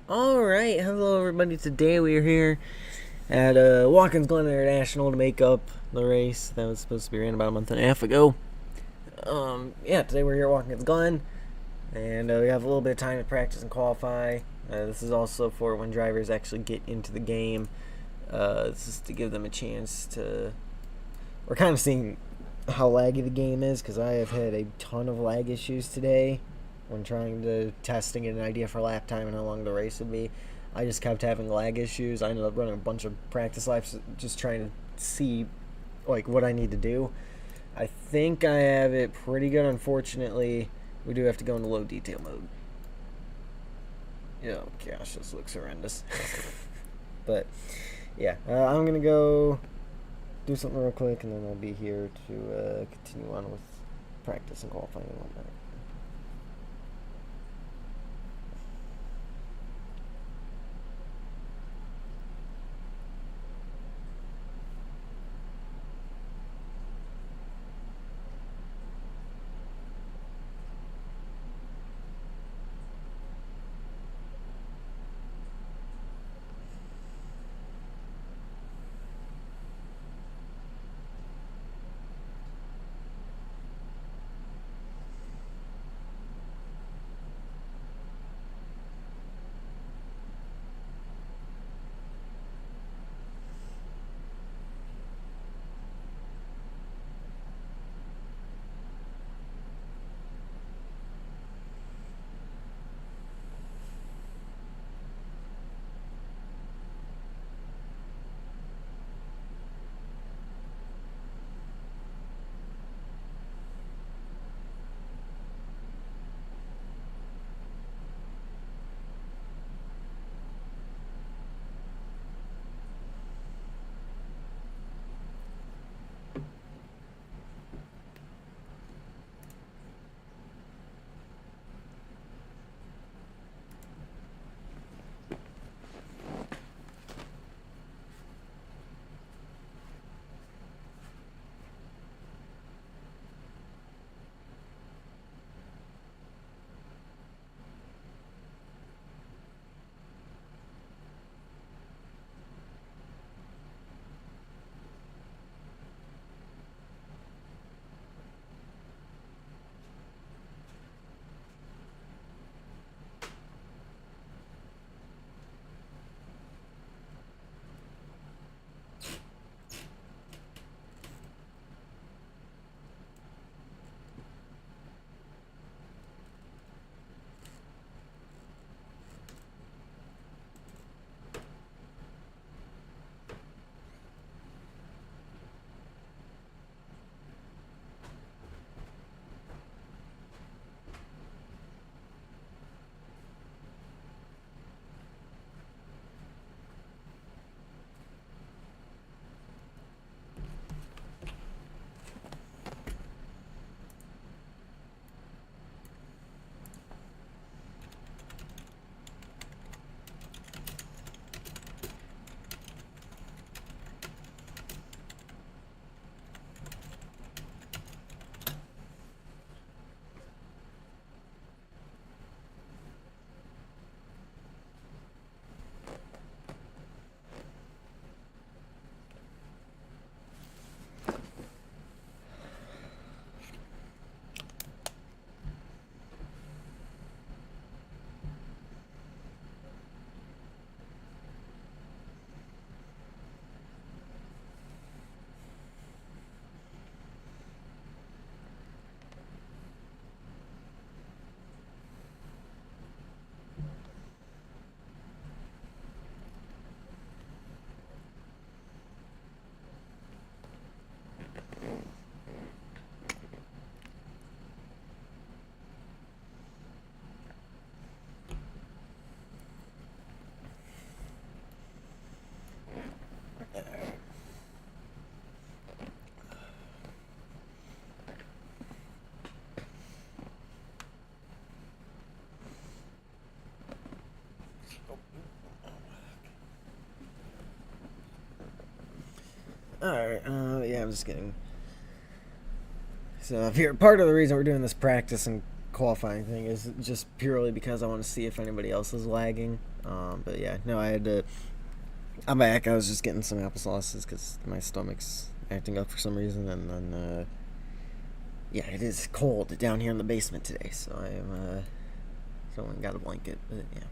Alright, hello everybody. Today we are here at Watkins Glen International to make up the race that was supposed to be ran about a month and a half ago. Yeah, today we're here at Watkins Glen, and we have a little bit of time to practice and qualify. This is also for when drivers actually get into the game. This is to give them a chance to. We're kind of seeing how laggy the game is because I have had a ton of lag issues today when trying to test and get an idea for lap time and how long the race would be. I just kept having lag issues. I ended up running a bunch of practice laps just trying to see like what I need to do. I think I have it pretty good. Unfortunately, we do have to go into low detail mode. Oh gosh, this looks horrendous. But yeah, I'm gonna go do something real quick, and then I'll be here to continue on with practice and qualifying and whatnot. Alright, yeah, I'm just kidding. So, if you're part of the reason we're doing this practice and qualifying thing is just purely because I want to see if anybody else is lagging. But yeah, no, I had to. I'm back. I was just getting some applesauces because my stomach's acting up for some reason, and then yeah, it is cold down here in the basement today, so I am so I got a blanket, but yeah.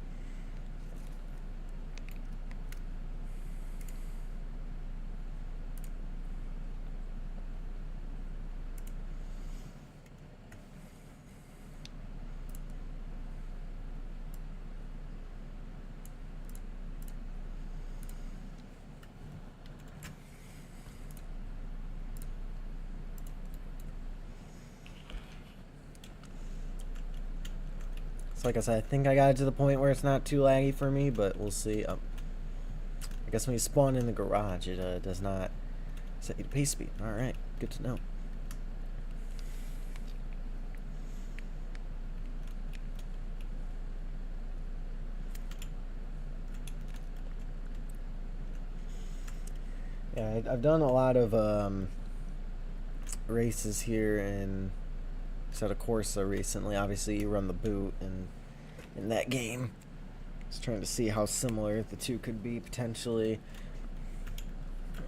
So like I said, I think I got it to the point where it's not too laggy for me, but we'll see. I guess when you spawn in the garage, it does not set you to pace speed. Alright, good to know. Yeah, I've done a lot of races here in Assetto Corsa recently. Obviously, you run the boot in that game. Just trying to see how similar the two could be potentially.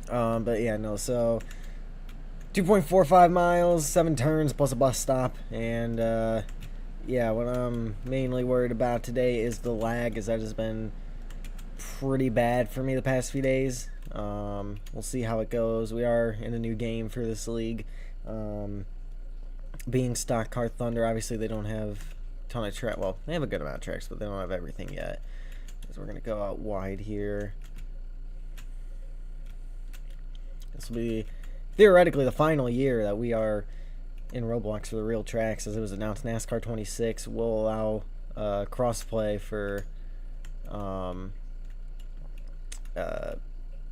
But yeah, no. So 2.45 miles, 7 turns plus a bus stop, and yeah, what I'm mainly worried about today is the lag, as that has been pretty bad for me the past few days. We'll see how it goes. We are in a new game for this league. Being Stock Car Thunder, obviously they don't have a ton of track. Well, they have a good amount of tracks, but they don't have everything yet. So we're gonna go out wide here. This will be theoretically the final year that we are in Roblox for the real tracks, as it was announced. NASCAR 26 will allow crossplay for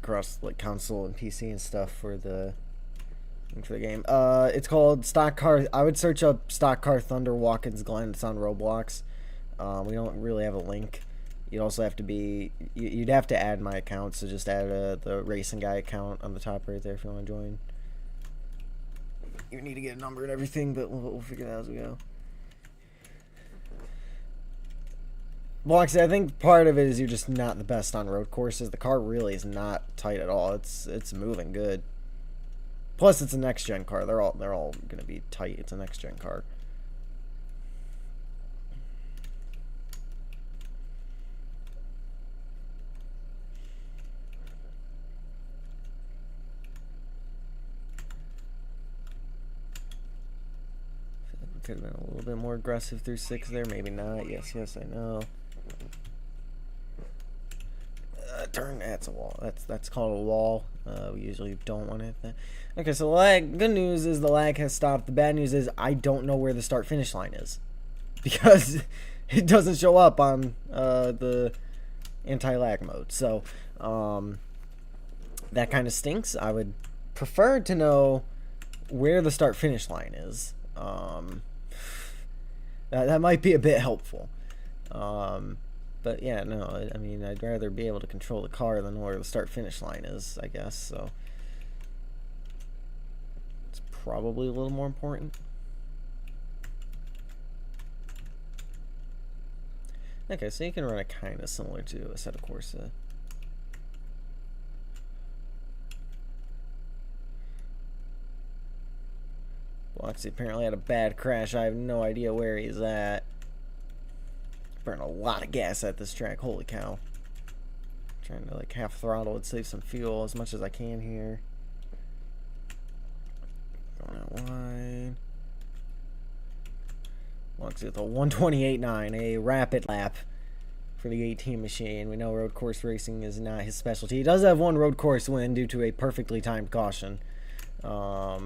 cross like console and PC and stuff for the game. It's called Stock Car. I would search up Stock Car Thunder Watkins Glen. It's on Roblox. We don't really have a link. You'd also have to be. You'd have to add my account. So just add the Racing Guy account on the top right there if you want to join. You need to get a number and everything, but we'll figure that out as we go. Well, I think part of it is you're just not the best on road courses. The car really is not tight at all. It's moving good. Plus, it's a next gen car. They're all gonna be tight. It's a next gen car. Could have been a little bit more aggressive through 6 there. Maybe not. Yes, I know. Turn. That's a wall. That's called a wall. We usually don't want to hit that. Okay, so the lag. Good news is the lag has stopped. The bad news is I don't know where the start finish line is, because it doesn't show up on the anti-lag mode. So that kind of stinks. I would prefer to know where the start finish line is. That might be a bit helpful. But yeah, no, I mean, I'd rather be able to control the car than where the start-finish line is, I guess, so it's probably a little more important. Okay, so you can run it kind of similar to Assetto Corsa. Bloxy apparently had a bad crash. I have no idea where he's at. Burn a lot of gas at this track. Holy cow. Trying to like half throttle and save some fuel as much as I can here. Going out wide. Bloxy with a 128.9, a rapid lap for the 18 machine. We know road course racing is not his specialty. He does have one road course win due to a perfectly timed caution. Where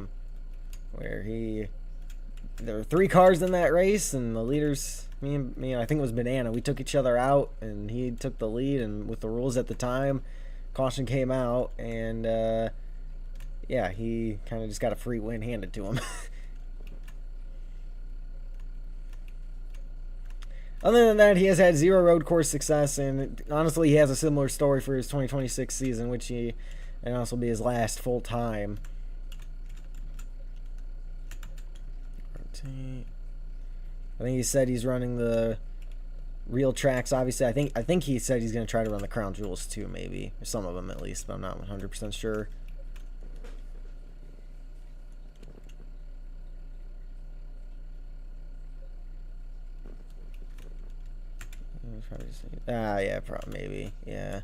there were 3 cars in that race, and the leaders, me and I think it was Banana, we took each other out, and he took the lead, and with the rules at the time, caution came out, and yeah, he kind of just got a free win handed to him. Other than that, he has had 0 road course success, and honestly, he has a similar story for his 2026 season, which and also will be his last full time. I think he said he's running the real tracks. Obviously, I think he said he's gonna try to run the Crown Jewels too, maybe, or some of them at least, but I'm not 100% sure. Yeah, probably, maybe, yeah.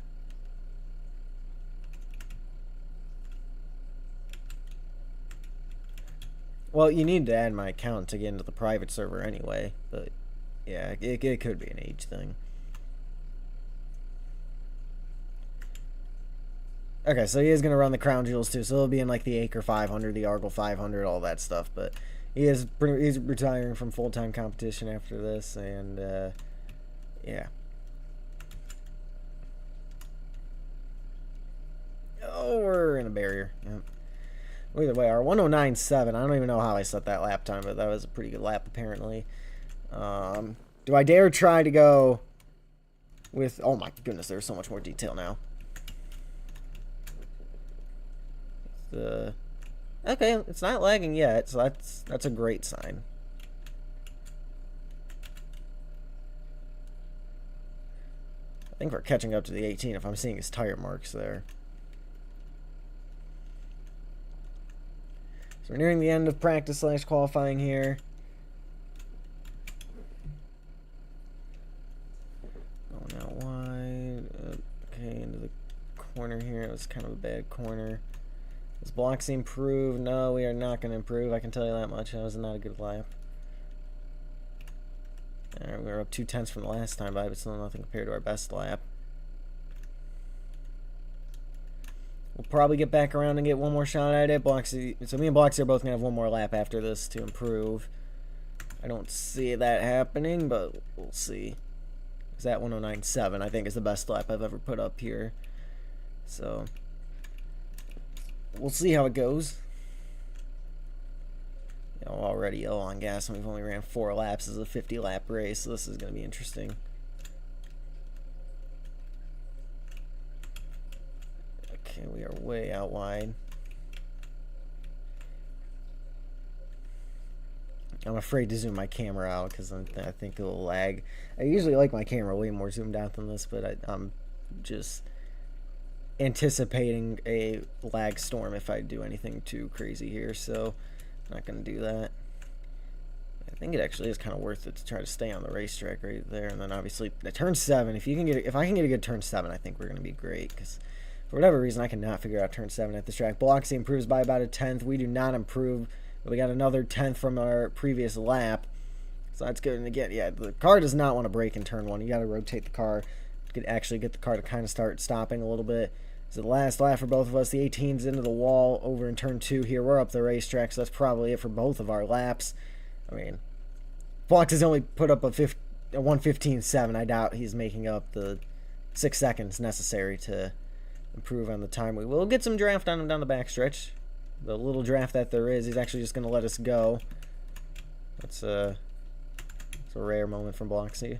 Well, you need to add my account to get into the private server anyway, but yeah, it could be an age thing. Okay, so he is going to run the Crown Jewels too, so he'll be in like the Acre 500, the Argle 500, all that stuff, but he's retiring from full-time competition after this, and yeah. Oh, we're in a barrier. Yep. Well, either way, our 109.7, I don't even know how I set that lap time, but that was a pretty good lap apparently. Do I dare try to go with... Oh my goodness, there's so much more detail now. Okay, it's not lagging yet, so that's a great sign. I think we're catching up to the 18 if I'm seeing his tire marks there. So we're nearing the end of practice / qualifying here. Going out wide. Okay, into the corner here. It was kind of a bad corner. Does Bloxy improve? No, we are not going to improve. I can tell you that much. That was not a good lap. Alright, we were up 2/10 from the last time, but still nothing compared to our best lap. We'll probably get back around and get one more shot at it. Bloxy, so me and Bloxy are both going to have one more lap after this to improve. I don't see that happening, but we'll see. Because that 109.7, I think, is the best lap I've ever put up here. So... we'll see how it goes. You know, already low on gas, and we've only ran 4 laps as a 50-lap race, so this is going to be interesting. Okay, we are way out wide. I'm afraid to zoom my camera out because I think it will lag. I usually like my camera way more zoomed out than this, but I'm just anticipating a lag storm if I do anything too crazy here, so I'm not going to do that. I think it actually is kind of worth it to try to stay on the racetrack right there, and then obviously the turn 7. If I can get a good turn 7, I think we're going to be great, because for whatever reason I cannot figure out turn 7 at this track. Bloxy improves by about a 10th. We do not improve, but we got another 10th from our previous lap, so that's good. And again, yeah, the car does not want to brake in turn 1. You got to rotate the car to actually get the car to kind of start stopping a little bit. So the last lap for both of us, the 18's into the wall over in turn 2 here. We're up the racetrack, so that's probably it for both of our laps. I mean, Fox has only put up a 1:15.7. I doubt he's making up the 6 seconds necessary to improve on the time. We will get some draft on him down the backstretch. The little draft that there is, he's actually just going to let us go. That's a rare moment from Bloxy.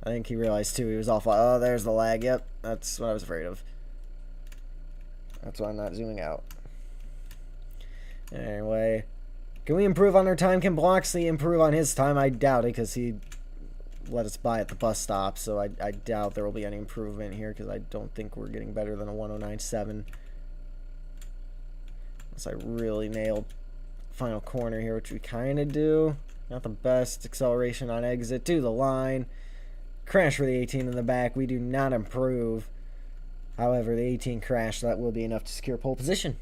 I think he realized too, he was off. Oh, there's the lag. Yep, that's what I was afraid of. That's why I'm not zooming out. Anyway, can we improve on our time? Can Bloxy improve on his time? I doubt it, because he let us by at the bus stop, so I doubt there will be any improvement here, because I don't think we're getting better than a 109.7. Unless I really nailed final corner here, which we kind of do. Not the best acceleration on exit to the line. Crash for the 18 in the back. We do not improve. However, the 18 crash, that will be enough to secure pole position.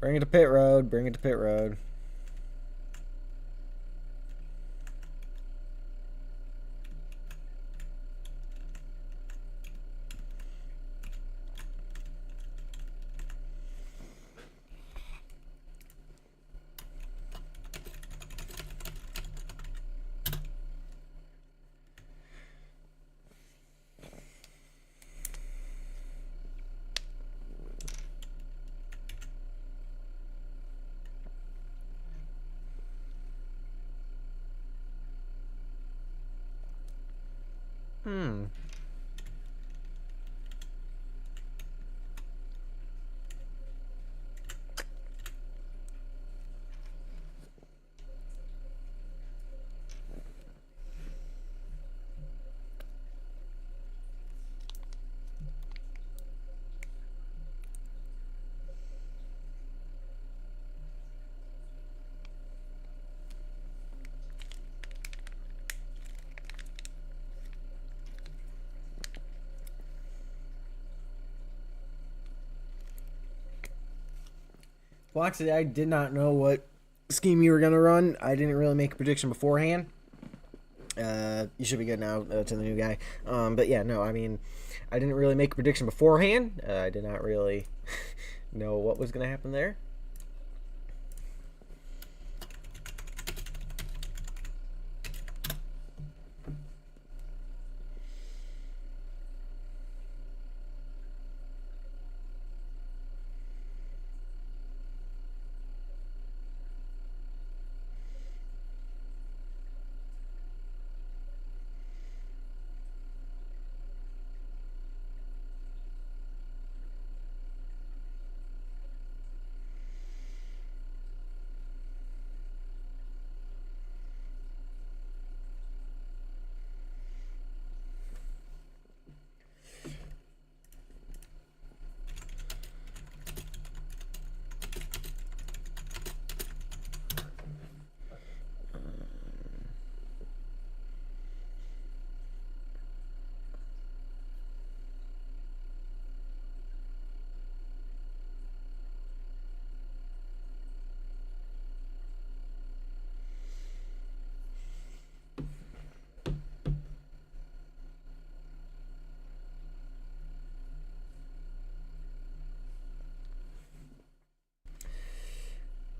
Bring it to pit road. Bring it to pit road. Well, actually, I did not know what scheme you were gonna run. I didn't really make a prediction beforehand. You should be good now to the new guy. But yeah, no, I mean, I didn't really make a prediction beforehand. I did not really know what was gonna happen there.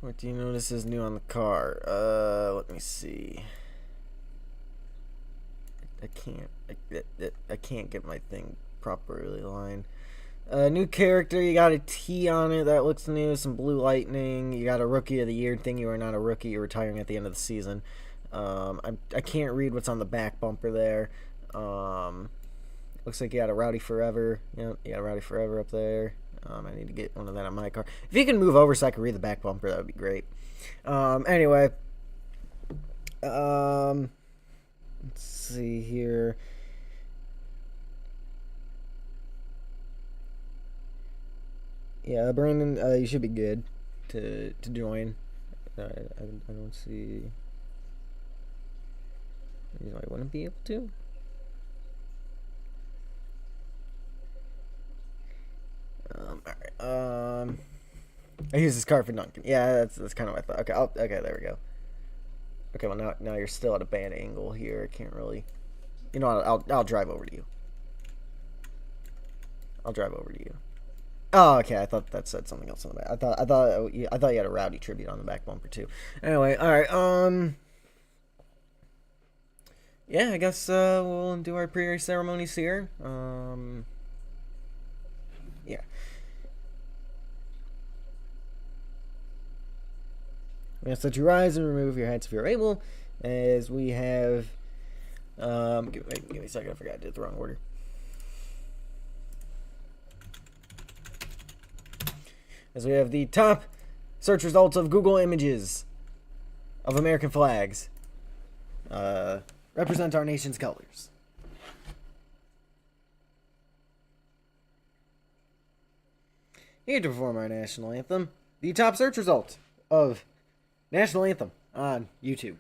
What do you notice is new on the car? Let me see. I can't get my thing properly aligned. New character, you got a T on it that looks new, some blue lightning. You got a rookie of the year thing. You are not a rookie. You're retiring at the end of the season. I can't read what's on the back bumper there. Looks like you got a Rowdy Forever. Yep, you got a Rowdy Forever up there. I need to get one of that on my car. If you can move over so I can read the back bumper, that would be great. Anyway. Let's see here. Yeah, Brandon, you should be good to join. I don't see reason why I wouldn't be able to. Alright. I use this card for Duncan. Yeah, that's kind of what I thought. Okay, there we go. Okay, well now you're still at a bad angle here. I can't really. You know what? I'll drive over to you. I'll drive over to you. Oh, okay. I thought that said something else on the back. I thought you had a Rowdy tribute on the back bumper too. Anyway, all right. Yeah, I guess we'll do our pre-race ceremonies here. Yeah. We ask that you rise and remove your hats if you're able, as we have. Give me a second. I forgot I did the wrong order. As we have the top search results of Google images of American flags represent our nation's colors. Here to perform our national anthem, the top search result of national anthem on YouTube.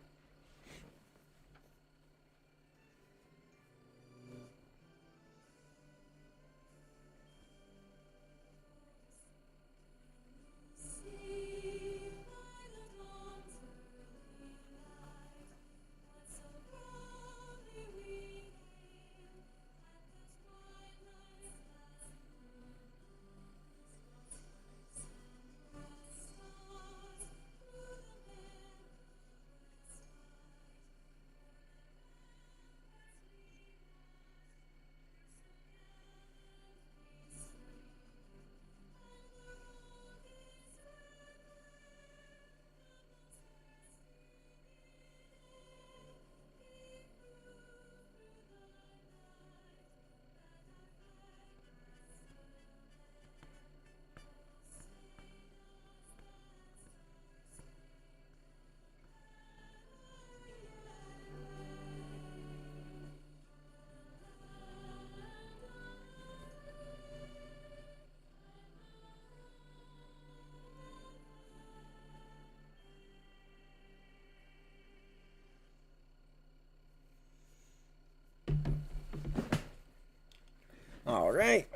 All right.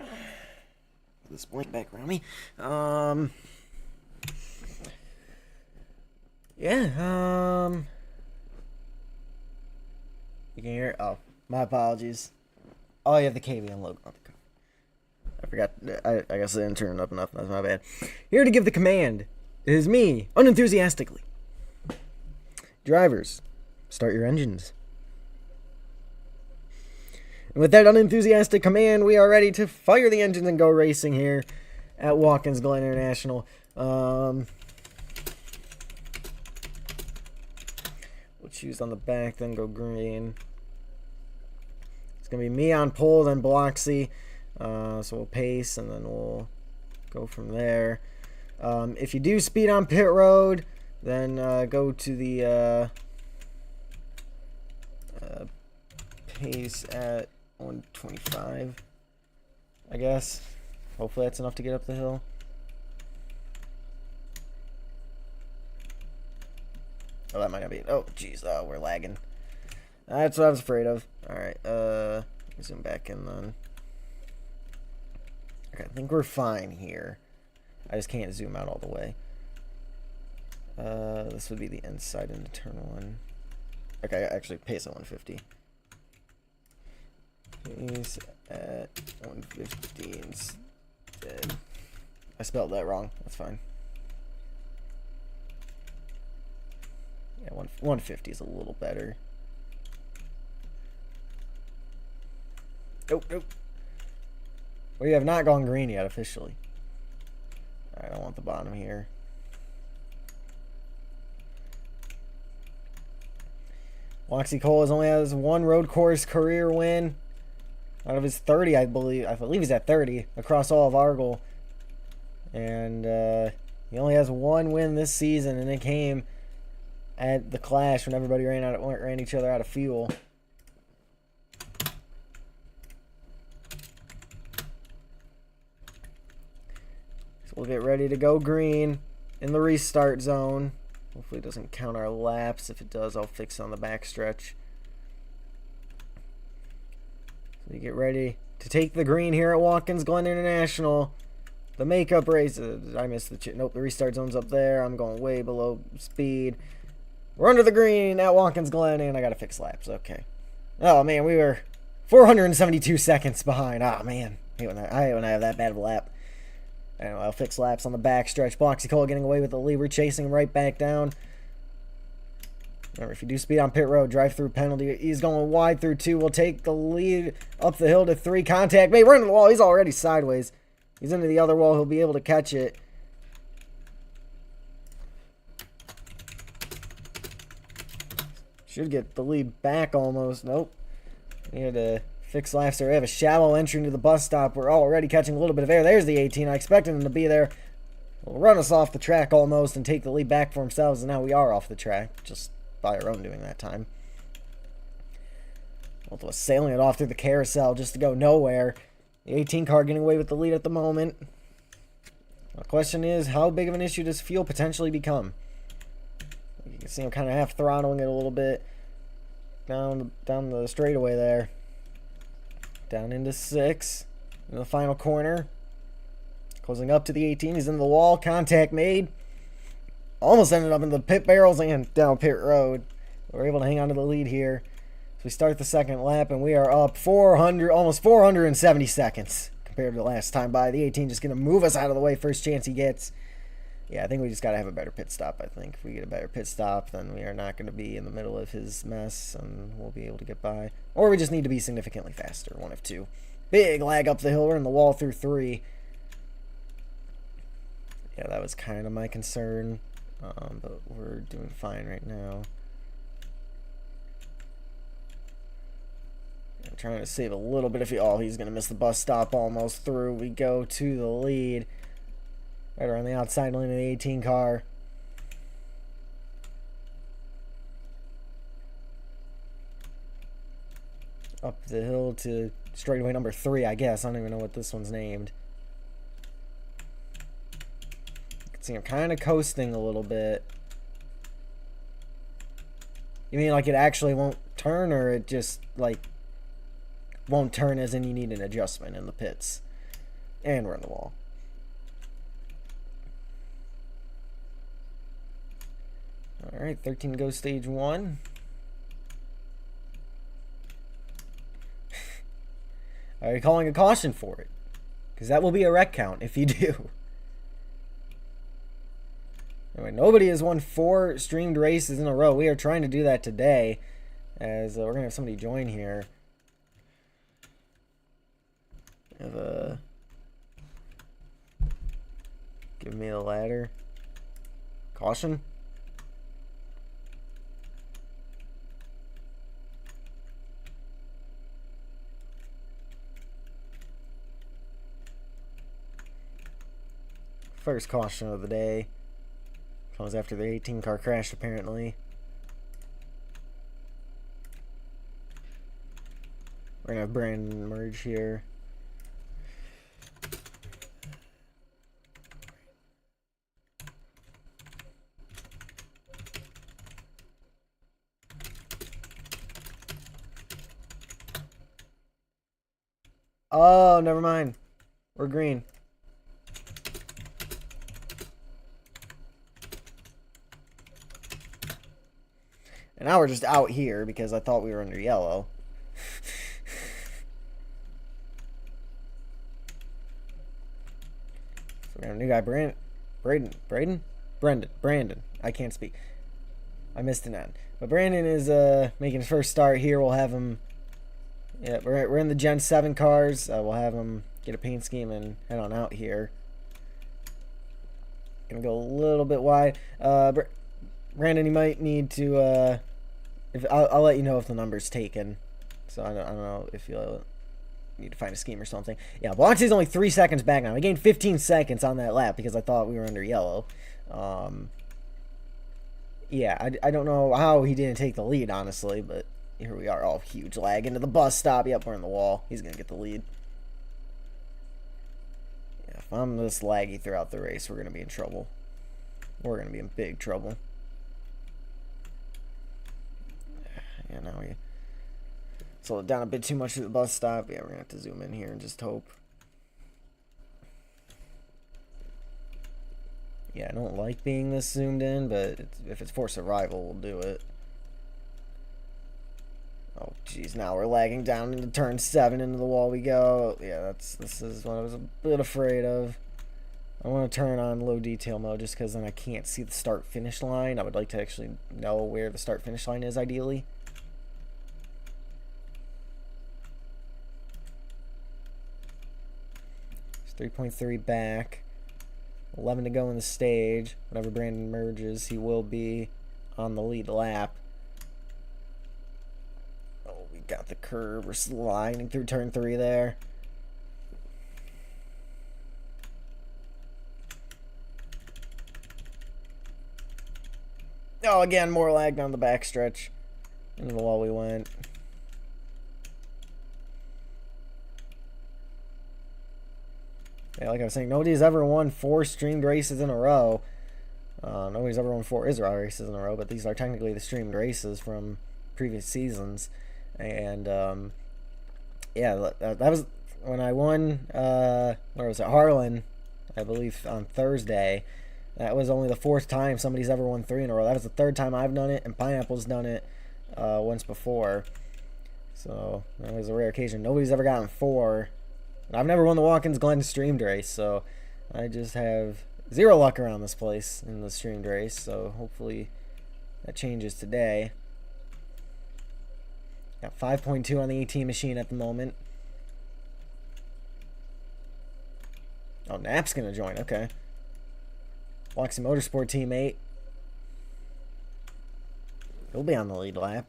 This blank back around me. Yeah, you can hear it? Oh, my apologies. Oh, you have the KBM logo on the car. I forgot. I guess I didn't turn it up enough. That's my bad. Here to give the command is me, unenthusiastically. Drivers, start your engines. And with that unenthusiastic command, we are ready to fire the engines and go racing here at Watkins Glen International. We'll choose on the back, then go green. It's going to be me on pole, then Bloxy. So we'll pace, and then we'll go from there. If you do speed on pit road, then go to the pace at 125, I guess. Hopefully that's enough to get up the hill. Oh, that might not be it. Oh, jeez, we're lagging. That's what I was afraid of. Alright, zoom back in then. Okay, I think we're fine here. I just can't zoom out all the way. This would be the inside and internal one. Okay, actually, pace at 150. Pace at 150 instead. I spelled that wrong. That's fine. Yeah, 150 is a little better. Nope, nope. We have not gone green yet officially. Alright, I want the bottom here. Loxy Cole only has one road course career win out of his 30, I believe. I believe he's at 30 across all of Argyle. And he only has one win this season, and it came at the Clash when everybody ran each other out of fuel. So we'll get ready to go green in the restart zone. Hopefully it doesn't count our laps. If it does, I'll fix it on the backstretch. So you get ready to take the green here at Watkins Glen International. The makeup race. I missed the nope, the restart zone's up there. I'm going way below speed. We're under the green at Watkins Glen, and I gotta fix laps. Okay. Oh man, we were 472 seconds behind. Oh man, I hate when I have that bad of a lap. Anyway, I'll fix laps on the backstretch. Bloxy Cole getting away with the lead. We're chasing him right back down. Remember, if you do speed on pit road, drive through penalty. He's going wide through 2. We'll take the lead up the hill to 3. Contact made. We're into the wall. He's already sideways. He's into the other wall. He'll be able to catch it. Should get the lead back almost. Nope. We had to fix laps there. We have a shallow entry into the bus stop. We're already catching a little bit of air. There's the 18. I expected him to be there. Will run us off the track almost and take the lead back for themselves. And now we are off the track. Just by our own doing that time. Both of us sailing it off through the carousel just to go nowhere. The 18 car getting away with the lead at the moment. The question is, how big of an issue does fuel potentially become? You can see him kind of half throttling it a little bit down the straightaway there. Down into 6 in the final corner. Closing up to the 18. He's into the wall. Contact made. Almost ended up in the pit barrels and down pit road. We're able to hang on to the lead here. So we start the second lap, and we are up 400, almost 470 seconds compared to the last time by. The 18 just going to move us out of the way first chance he gets. Yeah, I think we just got to have a better pit stop, I think. If we get a better pit stop, then we are not going to be in the middle of his mess, and we'll be able to get by. Or we just need to be significantly faster, one of two. Big lag up the hill. We're in the wall through 3. Yeah, that was kind of my concern, but we're doing fine right now. I'm trying to save a little bit of fuel. Oh, he's going to miss the bus stop almost through. We go to the lead. Right around the outside lane of the 18 car. Up the hill to straightaway number 3, I guess. I don't even know what this one's named. You can see I'm kind of coasting a little bit. You mean like it actually won't turn, or it just like won't turn as in you need an adjustment in the pits? And we're in the wall. Alright, 13 to go stage 1. Are you calling a caution for it? Because that will be a wreck count if you do. Anyway, nobody has won 4 streamed races in a row. We are trying to do that today, as we're going to have somebody join here. Have give me the ladder. Caution. First caution of the day. Comes after the 18 car crash, apparently. We're gonna have Brandon merge here. Oh, never mind. We're green. And now we're just out here because I thought we were under yellow. So we got a new guy, Brandon. I can't speak. I missed an N. But Brandon is making his first start here. We'll have him. Yeah, we're in the Gen 7 cars. We'll have him get a paint scheme and head on out here. Gonna go a little bit wide. Brandon, you might need to. I'll let you know if the number's taken. So I don't know if you'll need to find a scheme or something. Yeah, Blancy's only 3 seconds back now. I gained 15 seconds on that lap because I thought we were under yellow. Yeah, I don't know how he didn't take the lead, honestly, but here we are. Oh, huge lag into the bus stop. Yep, we're in the wall. He's going to get the lead. Yeah, if I'm this laggy throughout the race, we're going to be in trouble. We're going to be in big trouble. Yeah, now we slowed it down a bit too much at the bus stop. Yeah, we're going to have to zoom in here and just hope. Yeah, I don't like being this zoomed in, but if it's for survival, we'll do it. Oh, jeez, now we're lagging down into turn 7 into the wall we go. Yeah, this is what I was a bit afraid of. I want to turn on low detail mode just because then I can't see the start-finish line. I would like to actually know where the start-finish line is, ideally. It's 3.3 back. 11 to go in the stage. Whenever Brandon merges, he will be on the lead lap. Oh, we got the curve. We're sliding through turn 3 there. Oh, again, more lag down the backstretch. Into the wall we went. Yeah, like I was saying, nobody's ever won 4 streamed races in a row. Nobody's ever won 4 Israel races in a row, but these are technically the streamed races from previous seasons. And, yeah, that was when I won, where was it, Harlan, I believe, on Thursday. That was only the 4th time somebody's ever won 3 in a row. That was the 3rd time I've done it, and Pineapple's done it once before. So, that was a rare occasion. Nobody's ever gotten 4. I've never won the Watkins Glen streamed race, so I just have 0 luck around this place in the streamed race, so hopefully that changes today. Got 5.2 on the AT machine at the moment. Oh, Nap's gonna join, okay. Loxy Motorsport teammate. He'll be on the lead lap.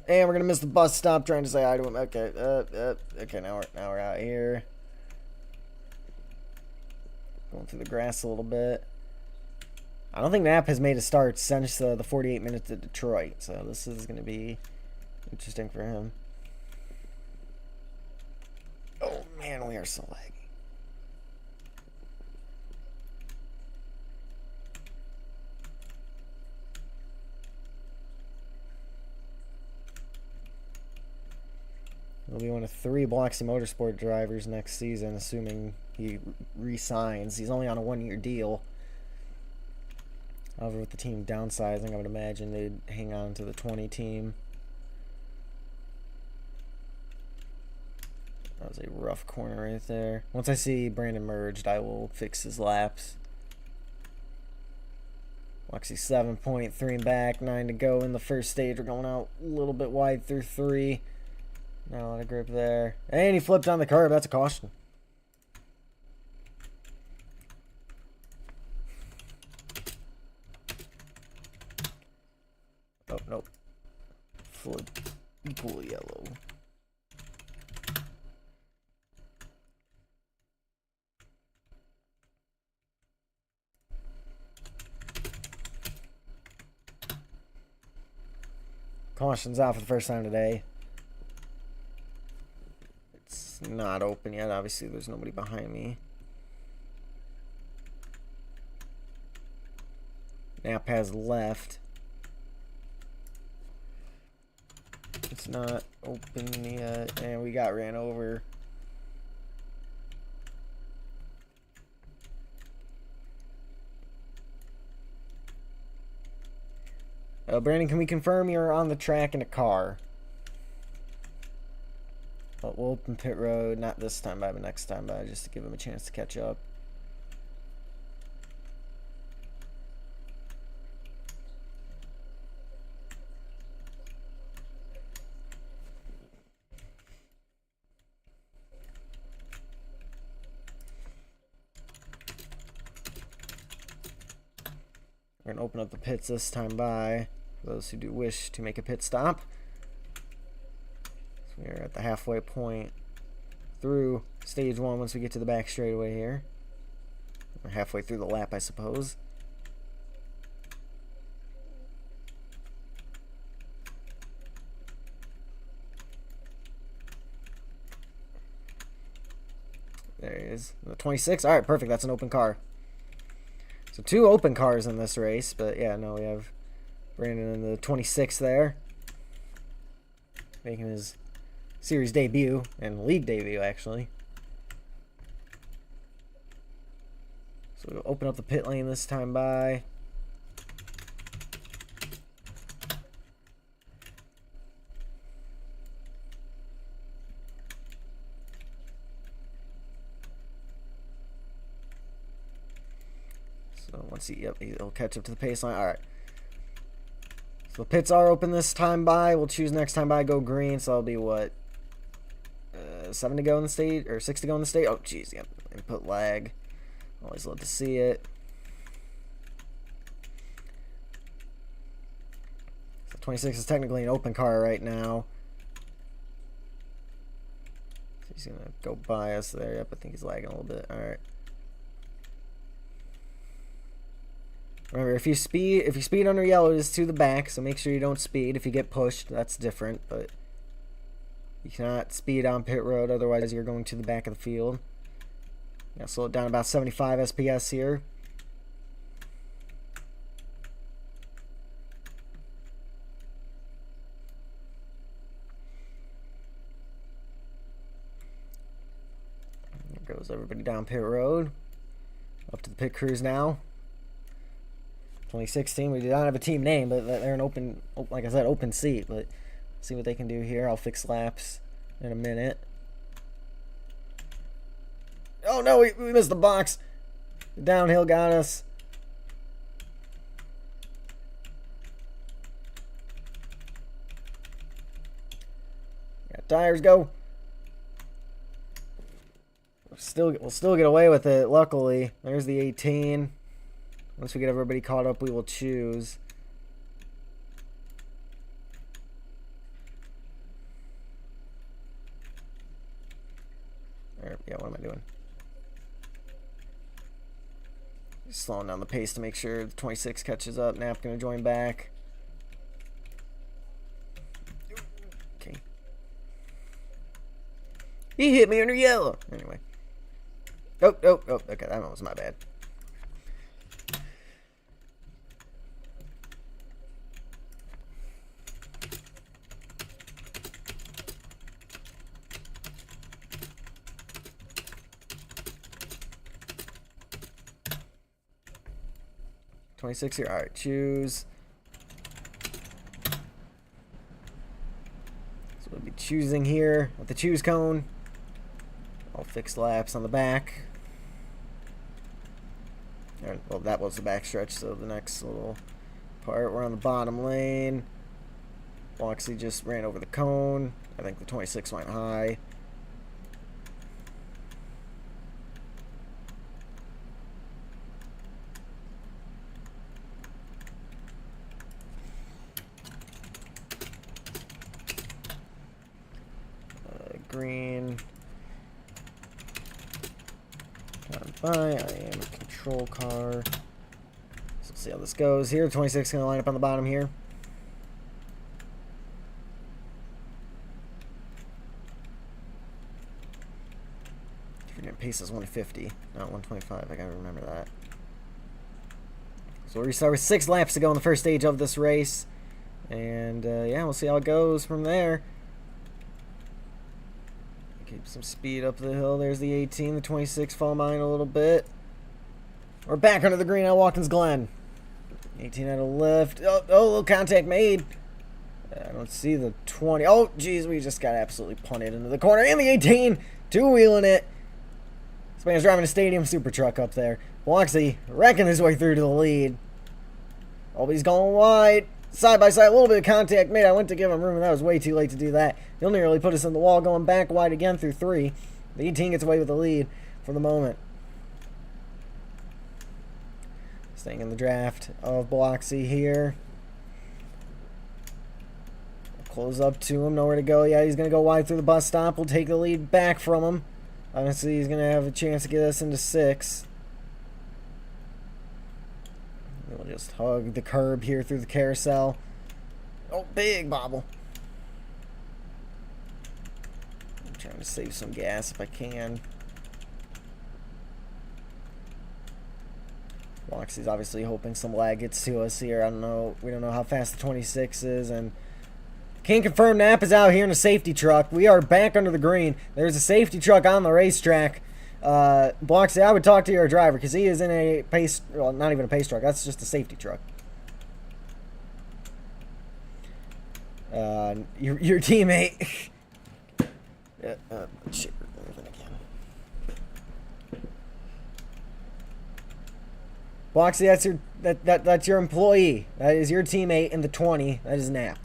And we're gonna miss the bus stop trying to say hi to him. Okay, okay, now we're out here. Going through the grass a little bit. I don't think Nap has made a start since the 48 minutes at Detroit, so this is gonna be interesting for him. Oh man, we are so laggy. He'll be one of 3 Biloxi Motorsport drivers next season, assuming he re-signs. He's only on a 1-year deal. However, with the team downsizing, I would imagine they'd hang on to the 20 team. That was a rough corner right there. Once I see Brandon merged, I will fix his laps. Biloxi 7.3 back, 9 to go in the first stage. We're going out a little bit wide through 3. Not a lot of grip there. And he flipped on the curb. That's a caution. Oh, nope. Flip equal yellow. Caution's out for the first time today. It's not open yet. Obviously, there's nobody behind me. Nap has left. It's not open yet. And we got ran over. Brandon, can we confirm you're on the track in a car? Well, we'll open pit road, not this time by, but next time by, just to give him a chance to catch up. We're going to open up the pits this time by, for those who do wish to make a pit stop. So we are at the halfway point through stage 1 once we get to the back straightaway here. We're halfway through the lap, I suppose. There he is. The 26. All right, perfect. That's an open car. So 2 open cars in this race, but yeah, no, we have Brandon in the 26 there, making his series debut and league debut, actually. So we'll open up the pit lane this time by. So once he'll catch up to the pace line. All right. So the pits are open this time by. We'll choose next time by, go green. So that'll be what? 7 to go in the stage, or 6 to go in the stage. Oh, geez, yep. Input lag. Always love to see it. So 26 is technically an open car right now. So he's gonna go by us there. Yep, I think he's lagging a little bit. All right. Remember, if you speed under yellow, it is to the back, so make sure you don't speed. If you get pushed, that's different, but you cannot speed on pit road, otherwise you're going to the back of the field. Now slow it down about 75 SPS here. There goes everybody down pit road. Up to the pit crews now. 2016, we do not have a team name, but they're an open, like I said, open seat. But see what they can do here. I'll fix laps in a minute. Oh no, we missed the box. The downhill got us. Got tires, go. We'll still get away with it. Luckily, there's the 18. Once we get everybody caught up, we will choose. Yeah, what am I doing? Just slowing down the pace to make sure the 26 catches up. Nap gonna join back. Okay. He hit me under yellow. Anyway. Oh, okay, that was my bad. 26 here. All right, choose. So we'll be choosing here with the choose cone. All fixed laps on the back. Well, that was the back stretch, so the next little part, we're on the bottom lane. Bloxy just ran over the cone. I think the 26 went high. Green. By. I am a control car. So let's see how this goes here. 26 is going to line up on the bottom here. Pace is 150, not 125. I gotta remember that. So we start with 6 laps to go in the first stage of this race. And yeah, we'll see how it goes from there. Keep some speed up the hill. There's the 18. The 26 fall behind a little bit. We're back under the green at Watkins Glen. 18 had a lift. Oh, little contact made. I don't see the 20. Oh, geez, we just got absolutely punted into the corner. And the 18, two-wheeling it. This man's driving a stadium super truck up there. Bloxy wrecking his way through to the lead. Oh, but he's going wide. Side by side, a little bit of contact made. I went to give him room, and that was way too late to do that. He'll nearly put us in the wall, going back wide again through 3. The 18 gets away with the lead for the moment. Staying in the draft of Bloxy here. Close up to him, nowhere to go. Yeah, he's going to go wide through the bus stop. We'll take the lead back from him. Honestly, he's going to have a chance to get us into 6. We'll just hug the curb here through the carousel. Oh, big bobble. I'm trying to save some gas if I can. Bloxy's obviously hoping some lag gets to us here. I don't know. We don't know how fast the 26 is, and can't confirm Nap is out here in a safety truck. We are back under the green. There's a safety truck on the racetrack. Bloxy, I would talk to your driver because he is in a pace, well, not even a pace truck. That's just a safety truck. Your teammate. Shit. Bloxy, that's your employee. That is your teammate in the 20. That is Nap.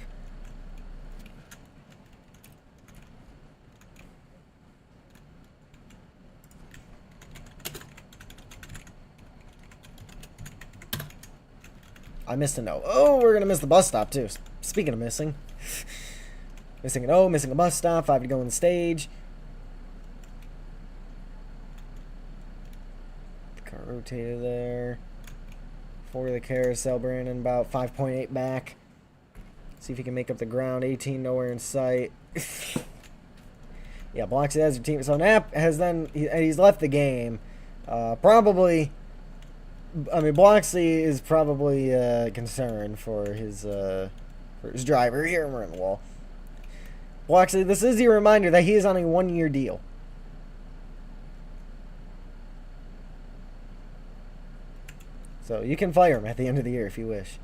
I missed a no. Oh, we're going to miss the bus stop, too. Speaking of missing. Missing an O, missing a bus stop. 5 to go on the stage. The car rotated there. 4 to the carousel. Brandon about 5.8 back. See if he can make up the ground. 18 nowhere in sight. Yeah, Bloxy has your team. So Nap has then, he's left the game. Probably... I mean, Bloxy is probably concerned for his driver. Here, we're in the wall. Bloxy, this is your reminder that he is on a 1-year deal. So you can fire him at the end of the year if you wish.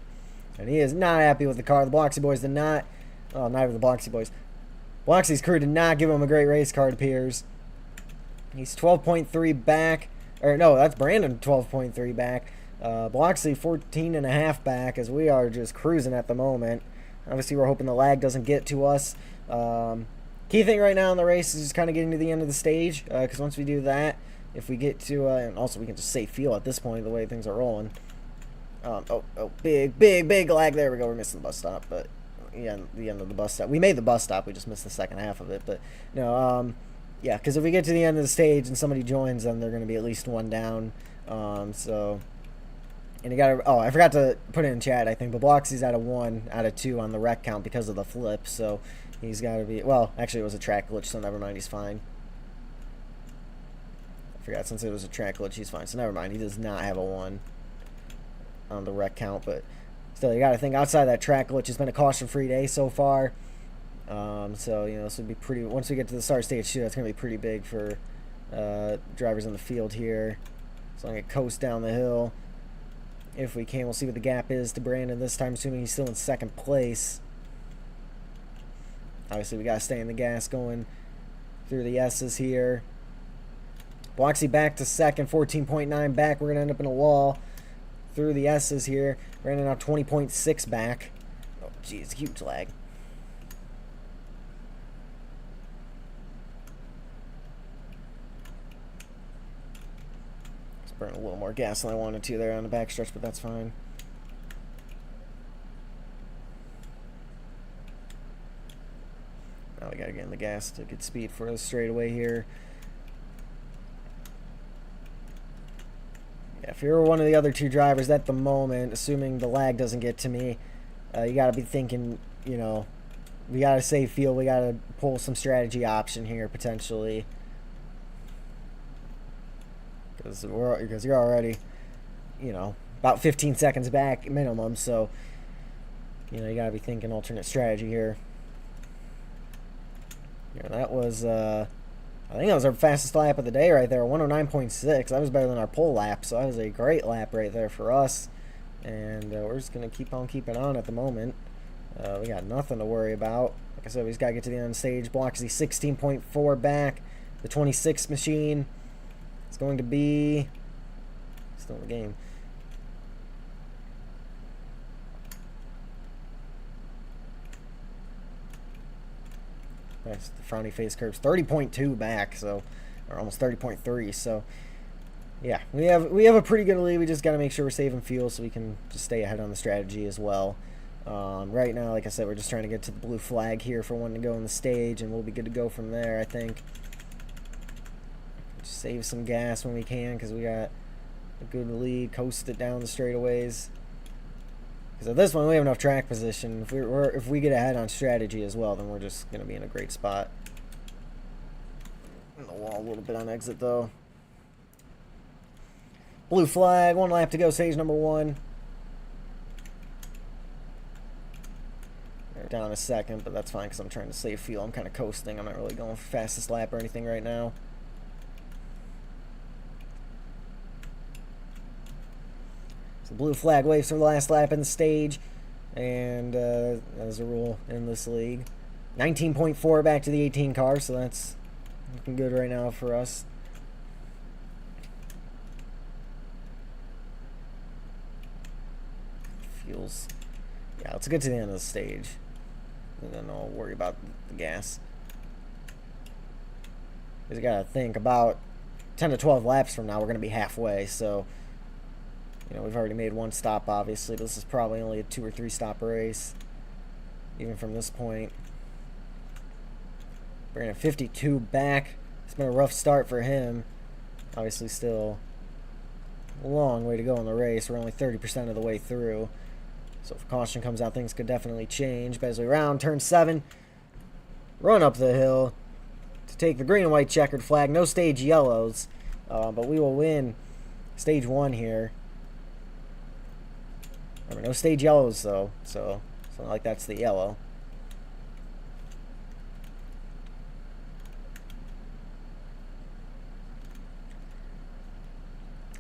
And he is not happy with the car. The Bloxy boys did not. Oh, neither the Bloxy boys. Bloxy's crew did not give him a great race car, it appears. He's 12.3 back. Or no, that's Brandon 12.3 back. Bloxy 14.5 back as we are just cruising at the moment. Obviously, we're hoping the lag doesn't get to us. Key thing right now in the race is just kind of getting to the end of the stage. Because once we do that, if we get to... and also we can just save fuel at this point, the way things are rolling. Big lag. There we go. We're missing the bus stop. But yeah, the end of the bus stop. We made the bus stop. We just missed the second half of it. But no, yeah, because if we get to the end of the stage and somebody joins, then they're going to be at least 1 down. So, and you got to, I forgot to put it in chat, I think, but Bloxy's at a 1 out of 2 on the wreck count because of the flip. So he's got to be, well, actually it was a track glitch, so never mind, he's fine. I forgot, since it was a track glitch, he's fine. So never mind, he does not have a 1 on the wreck count. But still, you got to think, outside that track glitch, it's been a caution-free day so far. So, you know, this would be pretty... Once we get to the start stage 2, that's going to be pretty big for drivers in the field here. So I'm going to coast down the hill. if we can. We'll see what the gap is to Brandon this time, assuming he's still in second place. Obviously, we got to stay in the gas going through the S's here. Bloxy back to second, 14.9 back. We're going to end up in a wall through the S's here. Brandon now 20.6 back. Oh, geez, huge lag. Just burn a little more gas than I wanted to there on the backstretch, but that's fine. Now we gotta get in the gas to get speed for the straightaway here. Yeah, if you're one of the other two drivers at the moment, assuming the lag doesn't get to me, you gotta be thinking, you know, we gotta save fuel, we gotta pull some strategy option here potentially. Because you're already, you know, about 15 seconds back minimum, so, you know, you gotta be thinking alternate strategy here. Yeah, that was, I think that was our fastest lap of the day right there, 109.6. That was better than our pole lap, so that was a great lap right there for us. And we're just going to keep on keeping on at the moment. We got nothing to worry about. Like I said, we just got to get to the end stage. Bloxy 16.4 back. The 26 machine is going to be still in the game. That's the frowny face curves, 30.2 back, so, or almost 30.3. So, yeah, we have a pretty good lead. We just got to make sure we're saving fuel so we can just stay ahead on the strategy as well. Right now, like I said, we're just trying to get to the blue flag here for one to go in the stage, and we'll be good to go from there. I think. Just save some gas when we can because we got a good lead. Coast it down the straightaways. Because at this one, we have enough track position. If we get ahead on strategy as well, then we're just going to be in a great spot. In the wall a little bit on exit, though. Blue flag, 1 lap to go, stage number 1. They're down a second, but that's fine because I'm trying to save fuel. I'm kind of coasting. I'm not really going for fastest lap or anything right now. So blue flag waves for the last lap in the stage, and as a rule in this league, 19.4 back to the 18 car, so that's looking good right now for us. Fuels, yeah, let's get to the end of the stage, and then I'll worry about the gas. Because you gotta think about 10 to 12 laps from now, we're gonna be halfway, so. You know, we've already made 1 stop, obviously. This is probably only a 2 or 3 stop race, even from this point. Brandon 52 back. It's been a rough start for him. Obviously, still a long way to go in the race. We're only 30% of the way through. So if caution comes out, things could definitely change. But as we round turn 7, run up the hill to take the green and white checkered flag. No stage yellows, but we will win stage 1 here. Remember, no stage yellows, though, so it's not like that's the yellow.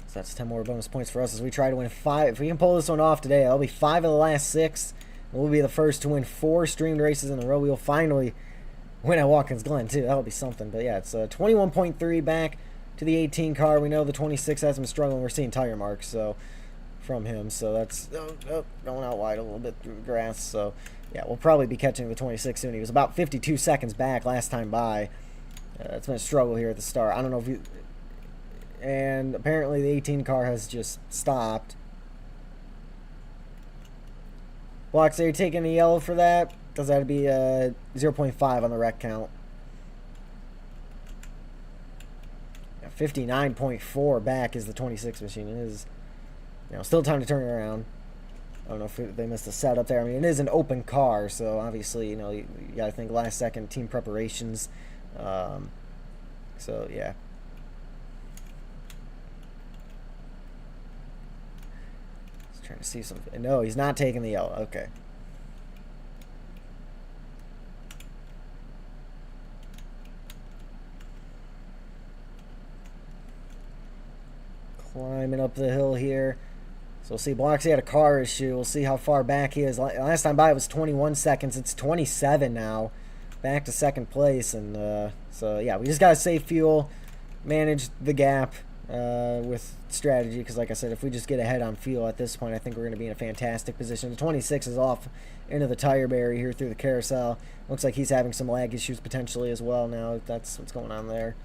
So that's 10 more bonus points for us as we try to win 5. If we can pull this one off today, that'll be 5 of the last 6. And we'll be the first to win 4 streamed races in a row. We'll finally win at Watkins Glen, too. That'll be something. But, yeah, it's 21.3 back to the 18 car. We know the 26 has been struggling. We're seeing tire marks, so... from him, so that's going out wide a little bit through the grass. So yeah, we'll probably be catching the 26 soon. He was about 52 seconds back last time by. It's been a struggle here at the start. I don't know if you, and apparently the 18 car has just stopped. Blocks, are you taking the yellow for that? Does that be 0.5 on the wreck count? 59.4 back is the 26 machine. It is. You know, still time to turn it around. I don't know if they missed a setup there. I mean, it is an open car, so obviously, you know, you got to think last second team preparations. So, yeah. Just trying to see something. No, he's not taking the yellow. Okay. Climbing up the hill here. So we'll see. Bloxy had a car issue. We'll see how far back he is. Last time by it was 21 seconds. It's 27 now. Back to second place. And so, yeah, we just got to save fuel, manage the gap with strategy. Because, like I said, if we just get ahead on fuel at this point, I think we're going to be in a fantastic position. The 26 is off into the tire barrier here through the carousel. Looks like he's having some lag issues potentially as well now. That's what's going on there.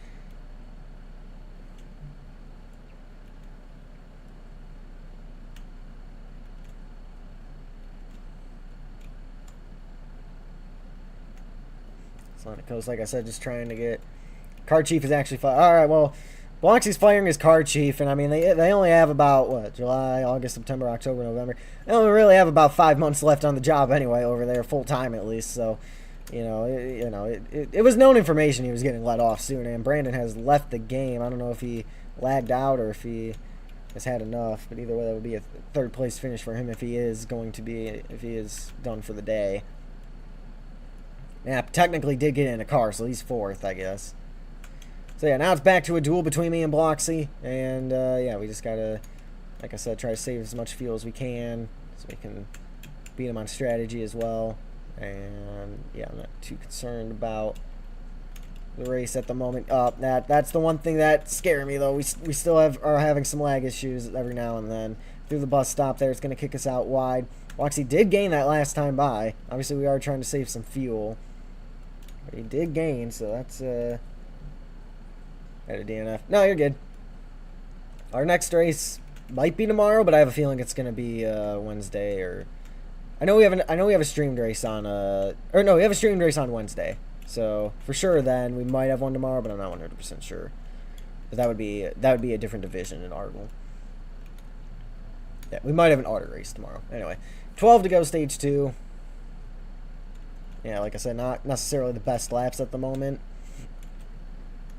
Coast, like I said, just trying to get... Car Chief is actually... Alright, well, Bloxy's firing his Car Chief, and I mean, they only have about, what, July, August, September, October, November. They only really have about 5 months left on the job anyway over there, full-time at least, so, it was known information he was getting let off soon, and Brandon has left the game. I don't know if he lagged out or if he has had enough, but either way, that would be a third-place finish for him if he is done for the day. Yeah, technically did get in a car, so he's fourth, I guess. So yeah, now it's back to a duel between me and Bloxy. And yeah, we just gotta, like I said, try to save as much fuel as we can so we can beat him on strategy as well. And yeah, I'm not too concerned about the race at the moment. That's the one thing that's scaring me, though. We still are having some lag issues every now and then. Through the bus stop there, it's going to kick us out wide. Bloxy did gain that last time by. Obviously, we are trying to save some fuel. But he did gain, so that's at a DNF. No, you're good. Our next race might be tomorrow, but I have a feeling it's going to be Wednesday or... I know we have a streamed race on we have a streamed race on Wednesday. So for sure then we might have one tomorrow, but I'm not 100% sure. But that would be a different division in Argyle. Yeah, we might have an auto race tomorrow. Anyway, 12 to go, stage 2. Yeah, like I said, not necessarily the best laps at the moment.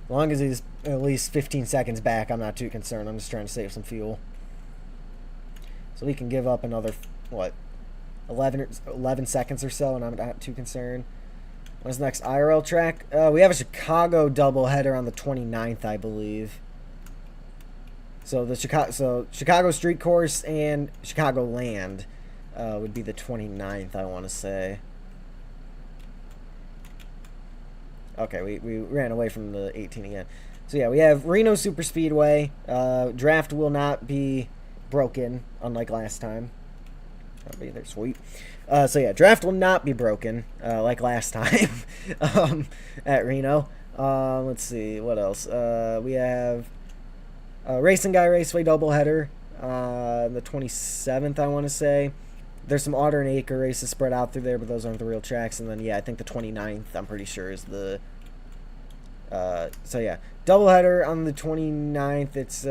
As long as he's at least 15 seconds back, I'm not too concerned. I'm just trying to save some fuel. So we can give up another, what, 11 seconds or so, and I'm not too concerned. What's next? IRL track? We have a Chicago doubleheader on the 29th, I believe. So the Chicago Street Course and Chicago Land would be the 29th, I want to say. Okay, we ran away from the 18 again. So yeah, we have Reno Super Speedway. Draft will not be broken, unlike last time. That'll be there, sweet. So yeah, draft will not be broken, like last time at Reno. Let's see, what else? We have Racing Guy Raceway doubleheader, the 27th, I want to say. There's some Otter and Acre races spread out through there, but those aren't the real tracks. And then, yeah, I think the 29th, I'm pretty sure, is the... so, yeah, doubleheader on the 29th. It's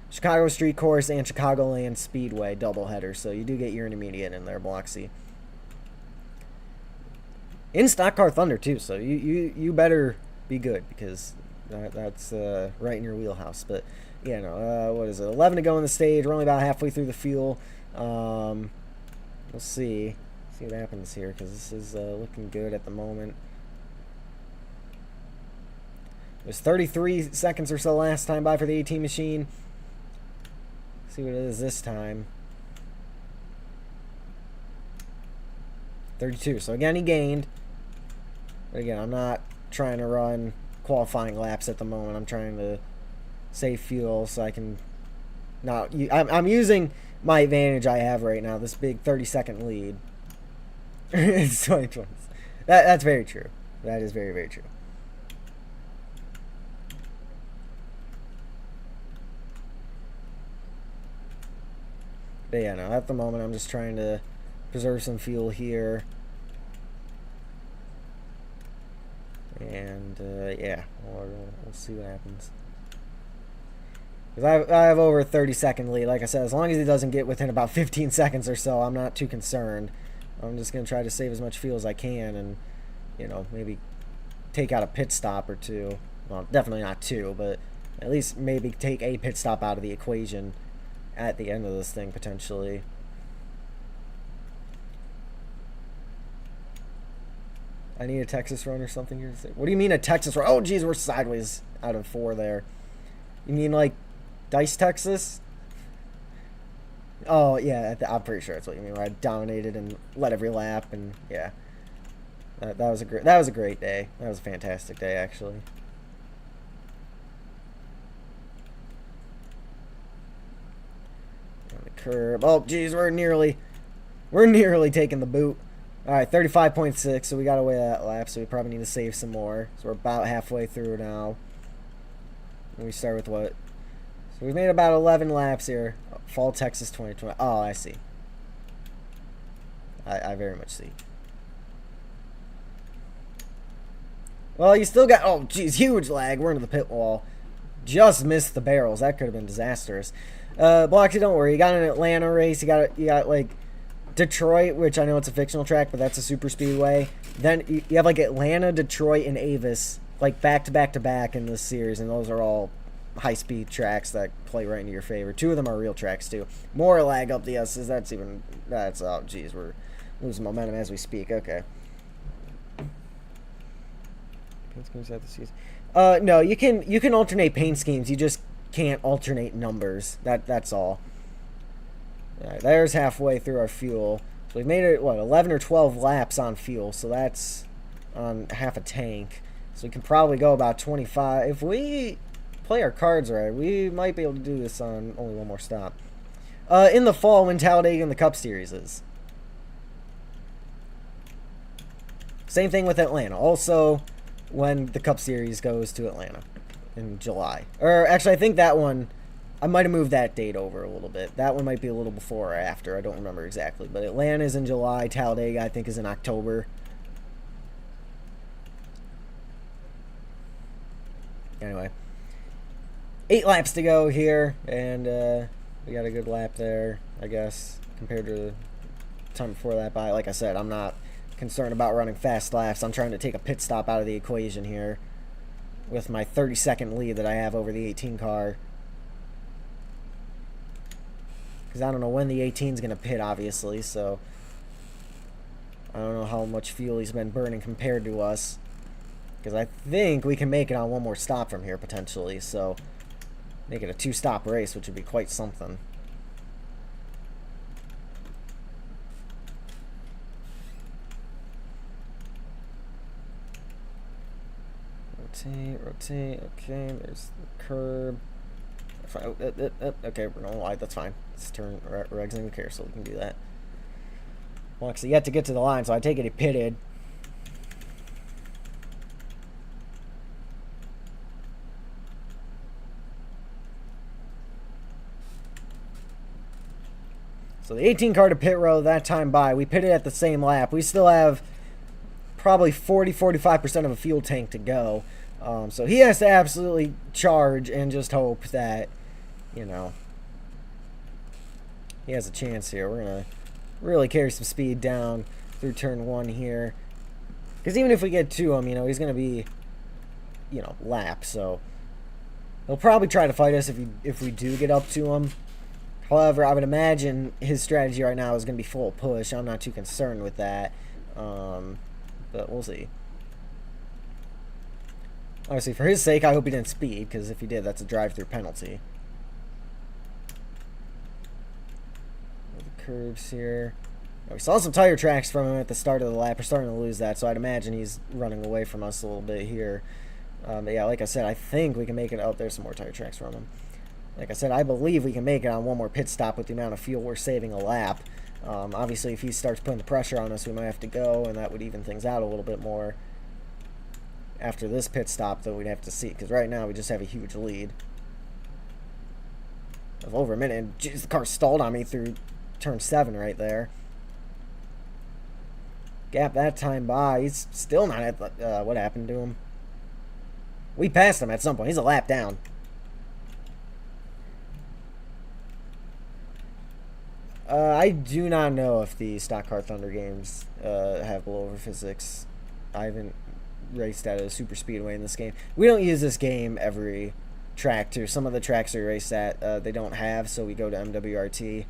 Chicago Street Course and Chicagoland Speedway doubleheader. So you do get your intermediate in there, Bloxy. In Stock Car Thunder, too. So you better be good because that's right in your wheelhouse. But, yeah, no, what is it? 11 to go in the stage. We're only about halfway through the fuel. We'll see what happens here because this is looking good at the moment. It was 33 seconds or so last time by for the 18 machine. See what it is this time. 32. So again, he gained. But again, I'm not trying to run qualifying laps at the moment. I'm trying to save fuel so I can not... I'm using my advantage I have right now, this big 30-second lead. It's 2020. That's very true. That is very, very true. But yeah, no, at the moment I'm just trying to preserve some fuel here. And, yeah, we'll see what happens. Because I have over a 30-second lead. Like I said, as long as he doesn't get within about 15 seconds or so, I'm not too concerned. I'm just going to try to save as much fuel as I can and, maybe take out a pit stop or two. Well, definitely not two, but at least maybe take a pit stop out of the equation at the end of this thing, potentially. I need a Texas run or something here. What do you mean a Texas run? Oh, geez, we're sideways out of 4 there. You mean like Dice, Texas? Oh yeah, I'm pretty sure that's what you mean. Where I dominated and led every lap, and yeah, that was a great day. That was a fantastic day, actually. On the curb. Oh, geez, we're nearly taking the boot. All right, 35.6. So we got away that lap. So we probably need to save some more. So we're about halfway through now. And we start with what? So we've made about 11 laps here. Fall Texas 2020. Oh, I see. I very much see. Well, you still got... Oh, geez, huge lag. We're into the pit wall. Just missed the barrels. That could have been disastrous. Bloxy, don't worry. You got an Atlanta race. You got like Detroit, which I know it's a fictional track, but that's a super speedway. Then you have like Atlanta, Detroit, and Avis, like back to back to back in this series, and those are all high-speed tracks that play right into your favor. 2 of them are real tracks too. More lag up the S's. That's oh geez, we're losing momentum as we speak. Okay. No, you can alternate paint schemes. You just can't alternate numbers. That's all. All right, there's halfway through our fuel. So we've made it, what, 11 or 12 laps on fuel. So that's on half a tank. So we can probably go about 25. If we play our cards right, we might be able to do this on only one more stop. In the fall, when Talladega and the Cup Series is. Same thing with Atlanta. Also, when the Cup Series goes to Atlanta in July. Or actually, I think that one, I might have moved that date over a little bit. That one might be a little before or after. I don't remember exactly. But Atlanta is in July. Talladega, I think, is in October. Anyway. 8 laps to go here. And we got a good lap there, I guess, compared to the time before that. But like I said, I'm not concerned about running fast laps. I'm trying to take a pit stop out of the equation here with my 30-second lead that I have over the 18 car. Because I don't know when the 18 is going to pit, obviously, so I don't know how much fuel he's been burning compared to us. Because I think we can make it on one more stop from here, potentially, so make it a 2-stop race, which would be quite something. Rotate, okay, there's the curb. Okay, we're going wide, that's fine. Let's turn regs in the care so we can do that. Well, actually, yet to get to the line, so I take it he pitted. So the 18 car to pit row that time by. We pitted at the same lap. We still have probably 40-45% of a fuel tank to go. So he has to absolutely charge and just hope that, you know, he has a chance here. We're going to really carry some speed down through turn 1 here. Because even if we get to him, you know, he's going to be, you know, lap. So he'll probably try to fight us if we do get up to him. However, I would imagine his strategy right now is going to be full push. I'm not too concerned with that. But we'll see. Obviously, for his sake, I hope he didn't speed, because if he did, that's a drive-through penalty. The curves here. We saw some tire tracks from him at the start of the lap. We're starting to lose that, so I'd imagine he's running away from us a little bit here. But yeah, like I said, I think we can make it. Oh, there's some more tire tracks from him. Like I said, I believe we can make it on one more pit stop with the amount of fuel we're saving a lap. Obviously, if he starts putting the pressure on us, we might have to go, and that would even things out a little bit more. After this pit stop, though, we'd have to see, because right now we just have a huge lead of over a minute. And geez, the car stalled on me through turn 7 right there. Gap that time by. He's still not at what happened to him. We passed him at some point. He's a lap down. I do not know if the Stock Car Thunder games have blowover physics. I haven't raced at a super speedway in this game. We don't use this game every track too. Some of the tracks we race at they don't have, so we go to MWRT.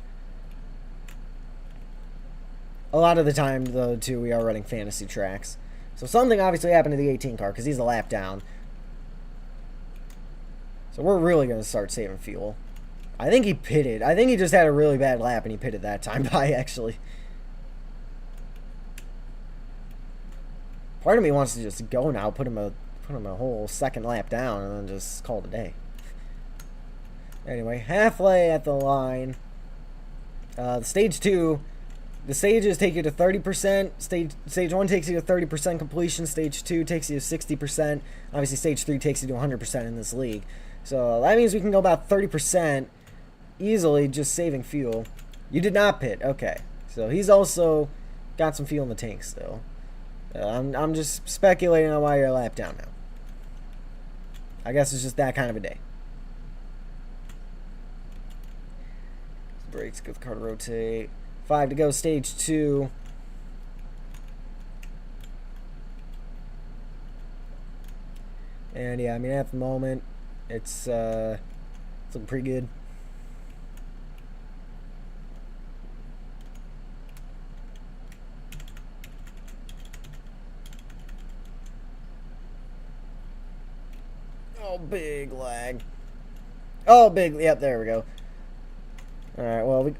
A lot of the time though too we are running fantasy tracks. So something obviously happened to the 18 car because he's a lap down. So we're really going to start saving fuel. I think he pitted. I think he just had a really bad lap and he pitted that time by, actually. Part of me wants to just go now, put him a whole second lap down, and then just call it a day. Anyway, halfway at the line. Stage 2, the stages take you to 30%. Stage 1 takes you to 30% completion. Stage 2 takes you to 60%. Obviously, Stage 3 takes you to 100% in this league. So that means we can go about 30% easily just saving fuel. You did not pit. Okay. So he's also got some fuel in the tank still. I'm just speculating on why you're a lap down now. I guess it's just that kind of a day. Brakes, good car to rotate. 5 to go, stage 2. And yeah, I mean at the moment it's looking pretty good. Oh, big lag. Oh, big. Yep, there we go. Alright, well,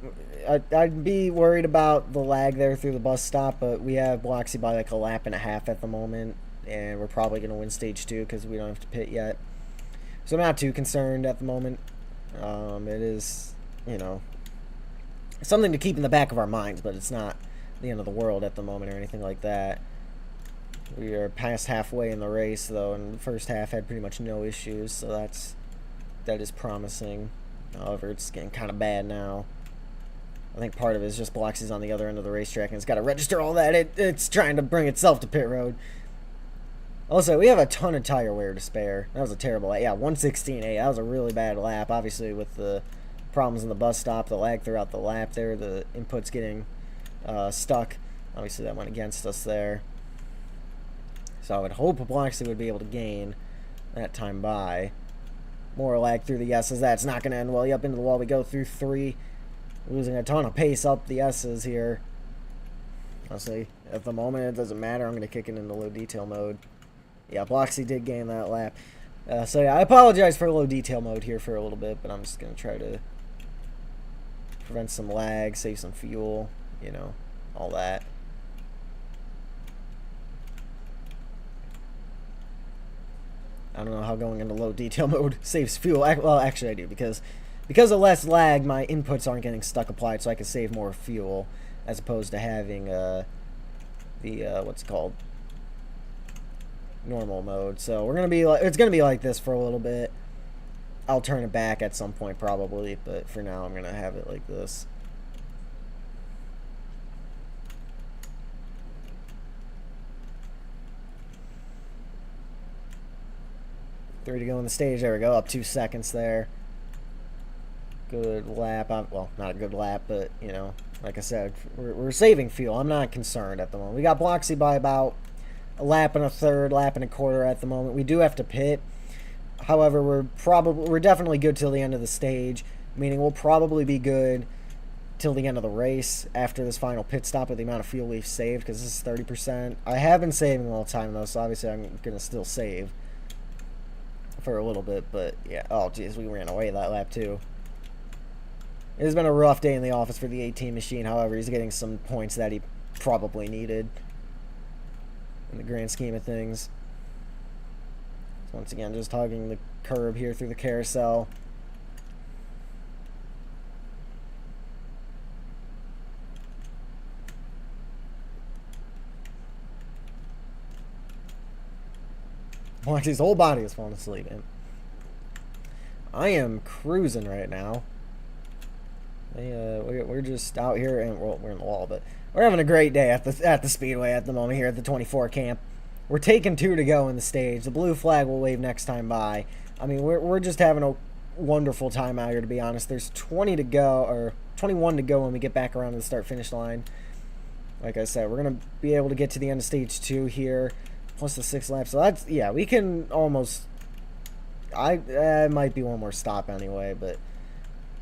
I'd be worried about the lag there through the bus stop, but we have Bloxy by like a lap and a half at the moment, and we're probably going to win stage 2 because we don't have to pit yet. So I'm not too concerned at the moment. It is, you know, something to keep in the back of our minds, but it's not the end of the world at the moment or anything like that. We are past halfway in the race, though, and the first half had pretty much no issues, so that is promising. However, it's getting kind of bad now. I think part of it is just Bloxy's on the other end of the racetrack, and it's got to register all that. It's trying to bring itself to pit road. Also, we have a ton of tire wear to spare. That was a terrible lap. Yeah, 116.8. That was a really bad lap. Obviously, with the problems in the bus stop, the lag throughout the lap there, the input's getting stuck. Obviously, that went against us there. So I would hope Bloxy would be able to gain that time by. More lag through the S's. That's not going to end well. Up into the wall we go through 3. Losing a ton of pace up the S's here. Honestly, at the moment, it doesn't matter. I'm going to kick it into low detail mode. Yeah, Bloxy did gain that lap. So yeah, I apologize for low detail mode here for a little bit, but I'm just going to try to prevent some lag, save some fuel, you know, all that. I don't know how going into low detail mode saves fuel. Well, actually I do, because of less lag, my inputs aren't getting stuck applied, so I can save more fuel, as opposed to having what's it called, normal mode. So we're gonna be like, it's gonna be like this for a little bit. I'll turn it back at some point probably, but for now I'm gonna have it like this. Three to go in the stage. There we go. Up 2 seconds there. Good lap. Well, not a good lap, but, you know, like I said, we're saving fuel. I'm not concerned at the moment. We got Bloxy by about a lap and a third, lap and a quarter at the moment. We do have to pit. However, we're definitely good till the end of the stage, meaning we'll probably be good till the end of the race after this final pit stop with the amount of fuel we've saved, because this is 30%. I have been saving all the time, though, so obviously I'm going to still save for a little bit, but yeah. Oh, geez, we ran away that lap, too. It has been a rough day in the office for the 18 machine. However, he's getting some points that he probably needed in the grand scheme of things. So once again, just hugging the curb here through the carousel. Watch, his whole body is falling asleep, man. I am cruising right now. We're just out here, and well, we're in the wall, but we're having a great day at the speedway at the moment here at the 24 camp. We're taking 2 to go in the stage. The blue flag will wave next time by. I mean, we're just having a wonderful time out here, to be honest. There's 20 to go, or 21 to go when we get back around to the start-finish line. Like I said, we're gonna be able to get to the end of stage 2 here, plus the 6 laps. So that's, yeah, we can almost. It might be one more stop anyway, but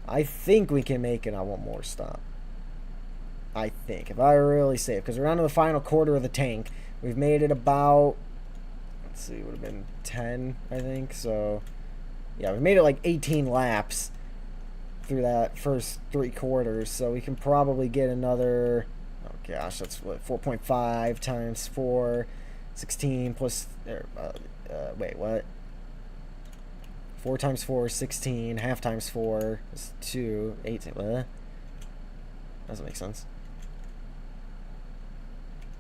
I think we can make it on one more stop. I think, if I really say it, because we're on to the final quarter of the tank. We've made it about, let's see, it would have been 10, I think. So, yeah, we made it like 18 laps. through that first 3 quarters, so we can probably get another. Oh gosh, that's what 4.5 times 4, 16 plus. Wait, what? 4 times 4 is 16. Half times 4 is 2. 18. What? Doesn't make sense.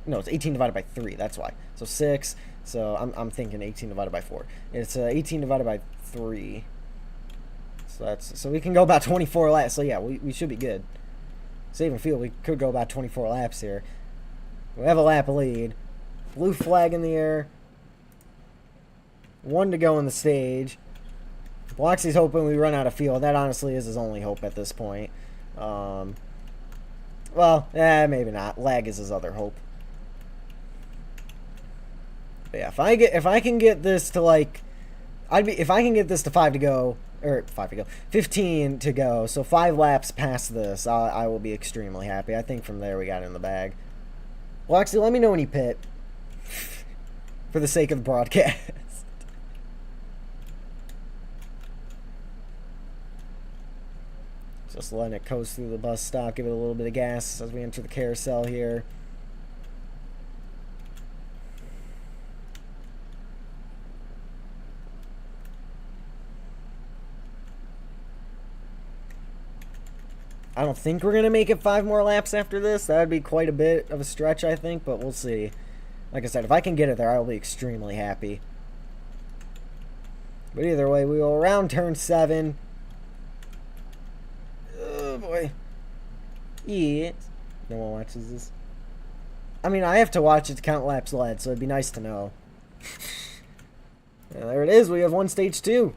No, it's 18 divided by 3. That's why. So 6. So I'm thinking 18 divided by 4. It's 18 divided by 3. So we can go about 24 laps. So yeah, we should be good. Saving fuel, we could go about 24 laps here. We have a lap lead. Blue flag in the air. 1 to go in the stage. Bloxy's hoping we run out of fuel. That honestly is his only hope at this point. Well, maybe not. Lag is his other hope. But yeah, if I can get this to like, if I can get this to 5 to go, or 5 to go, 15 to go, so 5 laps past this, I will be extremely happy. I think from there we got it in the bag. Bloxy, let me know when you pit. For the sake of the broadcast. Just letting it coast through the bus stop, give it a little bit of gas as we enter the carousel here. I don't think we're going to make it 5 more laps after this. That would be quite a bit of a stretch, I think, but we'll see. Like I said, if I can get it there, I will be extremely happy. But either way, we will around turn 7. Oh, boy. Yeah. No one watches this. I mean, I have to watch it to count laps led, so it'd be nice to know. Yeah, there it is. We have 1 stage 2.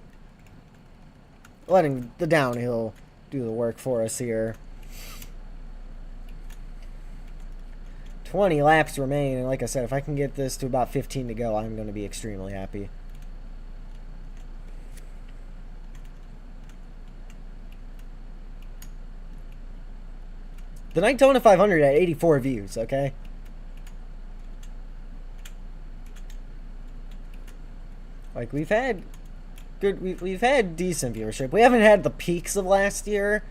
Letting the downhill do the work for us here. 20 laps remain, and like I said, if I can get this to about 15 to go, I'm going to be extremely happy. The Daytona 500 had 84 views, okay? Like, we've had we've had decent viewership. We haven't had the peaks of last year,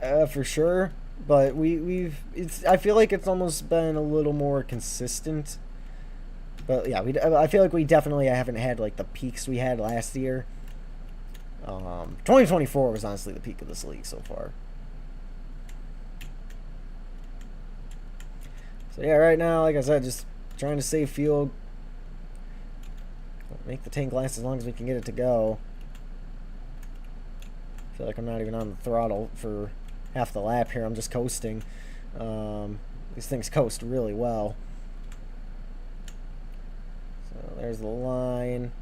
for sure, but I feel like it's almost been a little more consistent. But yeah, I feel like we definitely haven't had like the peaks we had last year. 2024 was honestly the peak of this league so far. So yeah, right now, like I said, just trying to save fuel. Make the tank last as long as we can get it to go. I feel like I'm not even on the throttle for half the lap here. I'm just coasting. These things coast really well. So there's the line.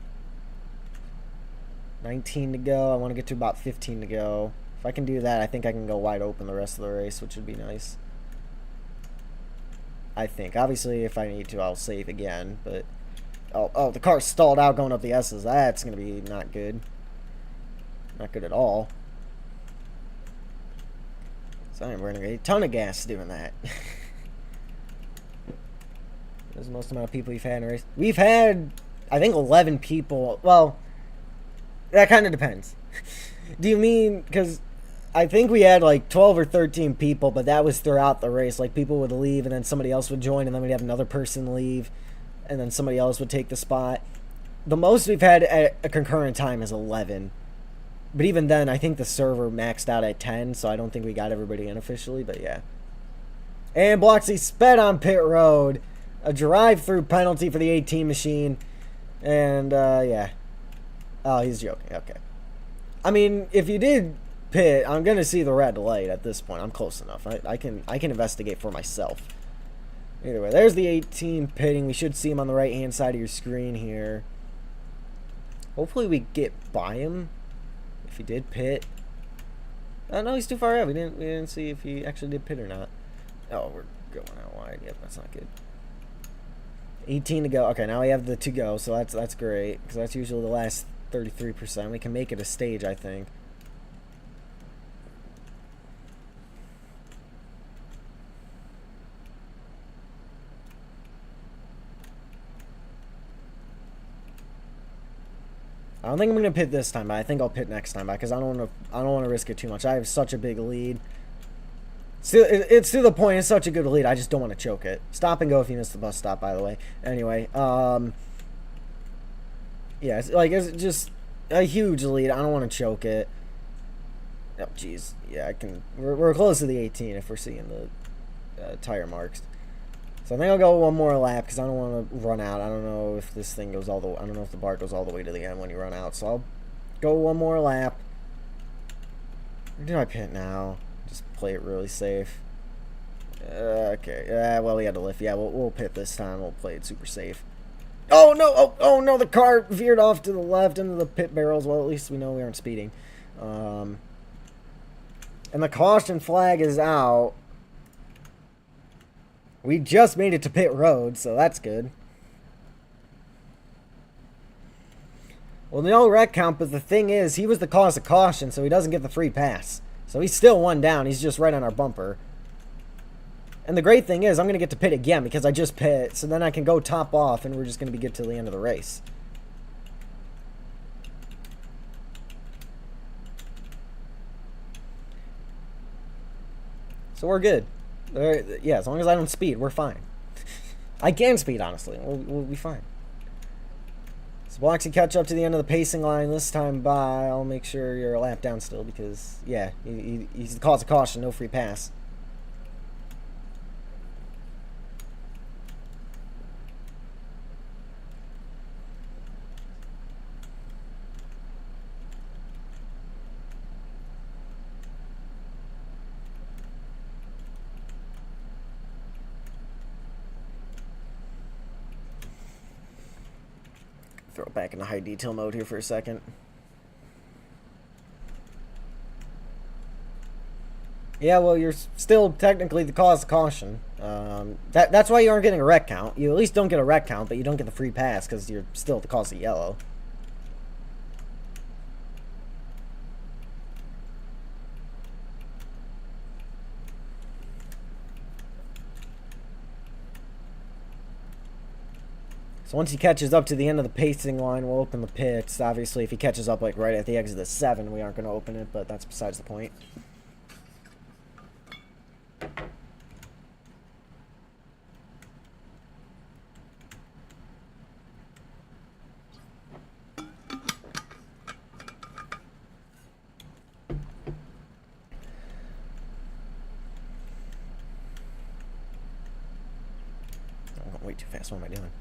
19 to go. I want to get to about 15 to go. If I can do that, I think I can go wide open the rest of the race, which would be nice. I think. Obviously, if I need to, I'll save again, but... Oh, the car stalled out going up the S's. That's going to be not good. Not good at all. So I'm burning a ton of gas doing that. That's the most amount of people we've had in a race. We've had, I think, 11 people. Well, that kind of depends. Do you mean, because I think we had like 12 or 13 people, but that was throughout the race. Like, people would leave, and then somebody else would join, and then we'd have another person leave. And then somebody else would take the spot. The most we've had at a concurrent time is 11. But even then, I think the server maxed out at 10, so I don't think we got everybody in officially, but yeah. And Bloxy sped on pit road. A drive-through penalty for the 18 machine. And, yeah. Oh, he's joking. Okay. I mean, if you did pit, I'm going to see the red light at this point. I'm close enough. I can investigate for myself. Either way, there's the 18 pitting. We should see him on the right-hand side of your screen here. Hopefully we get by him if he did pit. Oh, no, he's too far out. We didn't see if he actually did pit or not. Oh, we're going out wide. Yep, that's not good. 18 to go. Okay, now we have the to go, so that's great, because that's usually the last 33%. We can make it a stage, I think. I don't think I'm gonna pit this time, but I think I'll pit next time because I don't want to risk it too much. I have such a big lead. It's to the point. It's such a good lead. I just don't want to choke it. Stop and go if you miss the bus stop. By the way. Anyway, yeah, it's just a huge lead. I don't want to choke it. Oh, jeez. Yeah, I can. We're close to the 18 if we're seeing the tire marks. So I think I'll go one more lap because I don't want to run out. I don't know if this thing goes all the way. I don't know if the bar goes all the way to the end when you run out. So I'll go one more lap. Where do I pit now? Just play it really safe. Okay. Well, we had to lift. Yeah, we'll pit this time. We'll play it super safe. Oh, no. Oh, no. The car veered off to the left into the pit barrels. Well, at least we know we aren't speeding. And the caution flag is out. We just made it to pit road, so that's good. Well, no wreck count, but the thing is, he was the cause of caution, so he doesn't get the free pass. So he's still one down. He's just right on our bumper. And the great thing is, I'm going to get to pit again because I just pit, so then I can go top off, and we're just going to be good till the end of the race. So we're good. Yeah, as long as I don't speed, we're fine. I can speed, honestly. We'll be fine. So Bloxy catch up to the end of the pacing line this time by. I'll make sure you're a lap down still because, yeah, he's the cause of caution, no free pass. Throw it back into high detail mode here for a second. Yeah, well, you're still technically the cause of caution. That's why you aren't getting a wreck count. You at least don't get a wreck count, but you don't get the free pass because you're still the cause of yellow. So once he catches up to the end of the pacing line, we'll open the pits. Obviously, if he catches up like right at the exit of the 7, we aren't going to open it, but that's besides the point. I'm going way too fast. What am I doing?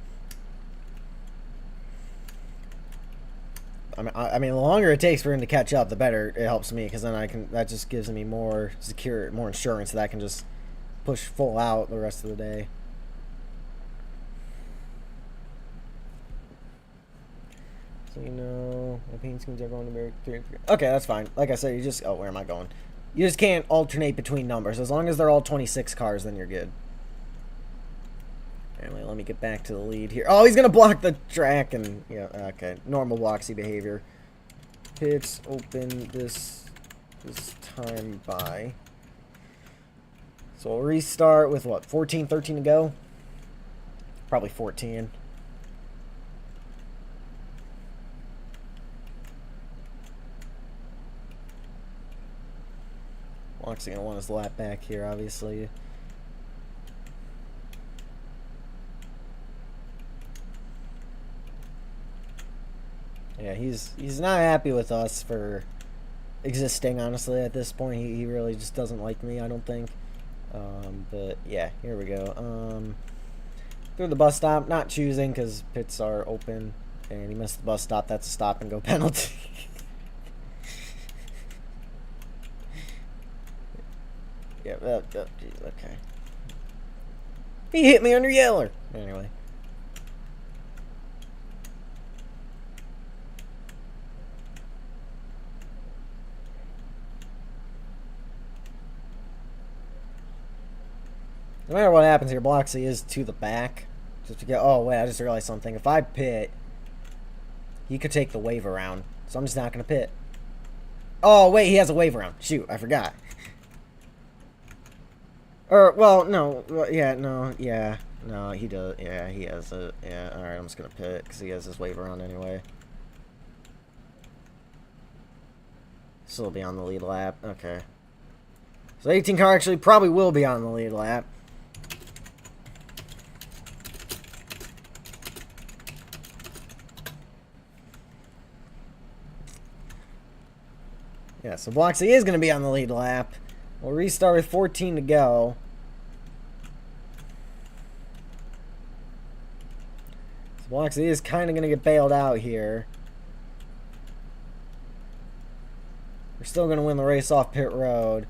I mean, the longer it takes for him to catch up, the better it helps me, because then that just gives me more more insurance that I can just push full out the rest of the day. So, you know, my paint schemes are going to be 3. Okay, that's fine. Like I said, oh, where am I going? You just can't alternate between numbers. As long as they're all 26 cars, then you're good. Anyway, let me get back to the lead here. Oh, he's going to block the track. And yeah, okay. Normal Bloxy behavior. Pits open this time by. So we'll restart with what? 14, 13 to go? Probably 14. Bloxy going to want his lap back here, obviously. Yeah, he's not happy with us for existing, honestly, at this point. He really just doesn't like me, I don't think. But, yeah, here we go. Through the bus stop, not choosing because pits are open. And he missed the bus stop. That's a stop-and-go penalty. Yeah, geez, okay. He hit me under yeller. Anyway. No matter what happens here, Bloxy is to the back. Just to get. Oh wait, I just realized something. If I pit, he could take the wave around. So I'm just not gonna pit. Oh wait, he has a wave around. Shoot, I forgot. Or well, no, yeah, no, yeah, no, he does. Yeah, he has a. Yeah, all right, I'm just gonna pit because he has his wave around anyway. Still be on the lead lap. Okay. So 18 car actually probably will be on the lead lap. Yeah, so Bloxy is going to be on the lead lap. We'll restart with 14 to go. So Bloxy is kind of going to get bailed out here. We're still going to win the race off pit road.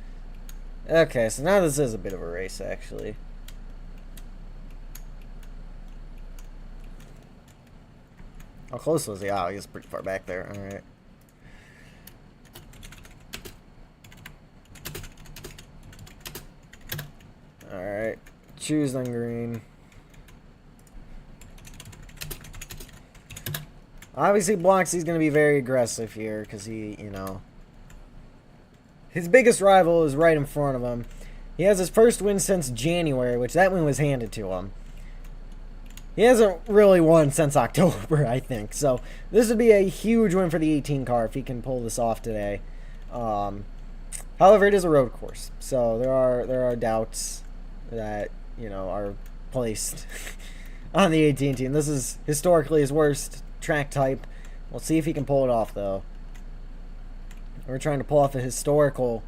Okay, so now this is a bit of a race, actually. How close was he? Oh, he was pretty far back there. Alright. Alright. Choose on green. Obviously, Bloxy's going to be very aggressive here because he, you know... His biggest rival is right in front of him. He has his first win since January, which that win was handed to him. He hasn't really won since October, I think. So this would be a huge win for the 18 car if he can pull this off today. However, it is a road course, so there are doubts that, you know, are placed on the 18 team. This is historically his worst track type. We'll see if he can pull it off, though. We're trying to pull off a historical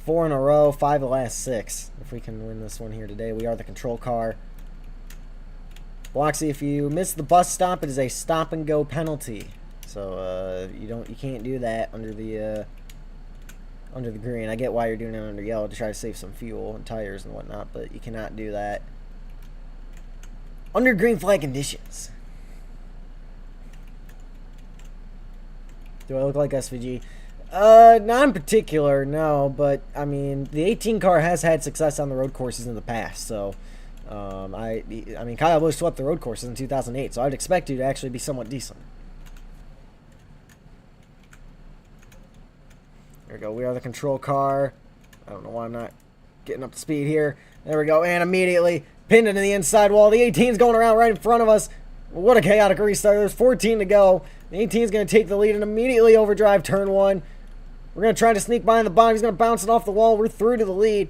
4 in a row, 5 of the last 6. If we can win this one here today, we are the control car. Bloxy, if you miss the bus stop, it is a stop and go penalty. So you can't do that under the green. I get why you're doing it under yellow to try to save some fuel and tires and whatnot, but you cannot do that under green flag conditions. Do I look like SVG? Not in particular, no. But I mean, the 18 car has had success on the road courses in the past, so I mean, Kyle Busch swept the road courses in 2008, so I'd expect you to actually be somewhat decent. There we go. We are the control car. I don't know why I'm not getting up to speed here. There we go, and immediately pinned into the inside wall. The 18's going around right in front of us. What a chaotic restart. There's 14 to go. The 18 is going to take the lead and immediately overdrive turn 1. We're going to try to sneak behind the bottom. He's going to bounce it off the wall. We're through to the lead.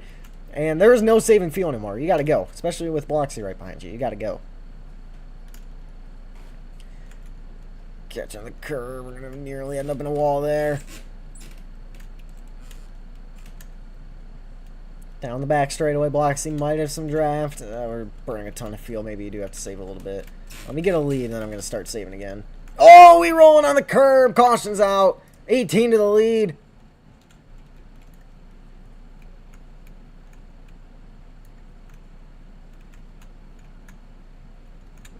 And there is no saving fuel anymore. You got to go. Especially with Bloxy right behind you. You got to go. Catch on the curve. We're going to nearly end up in a wall there. Down the back straightaway. Bloxy might have some draft. We're burning a ton of fuel. Maybe you do have to save a little bit. Let me get a lead, and then I'm going to start saving again. Oh, we rolling on the curb. Caution's out. 18 to the lead.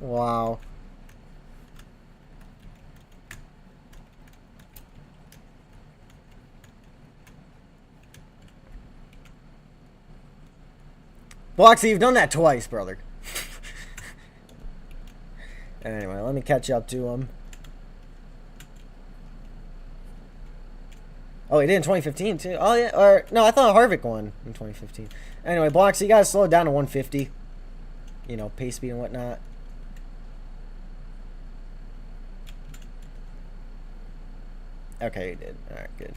Wow. Bloxy, you've done that twice, brother. Anyway, let me catch up to him. Oh, he did in 2015 too. Oh yeah, or no, I thought Harvick won in 2015. Anyway, Bloxy, you gotta slow it down to 150. You know, pace speed and whatnot. Okay, he did. All right, good.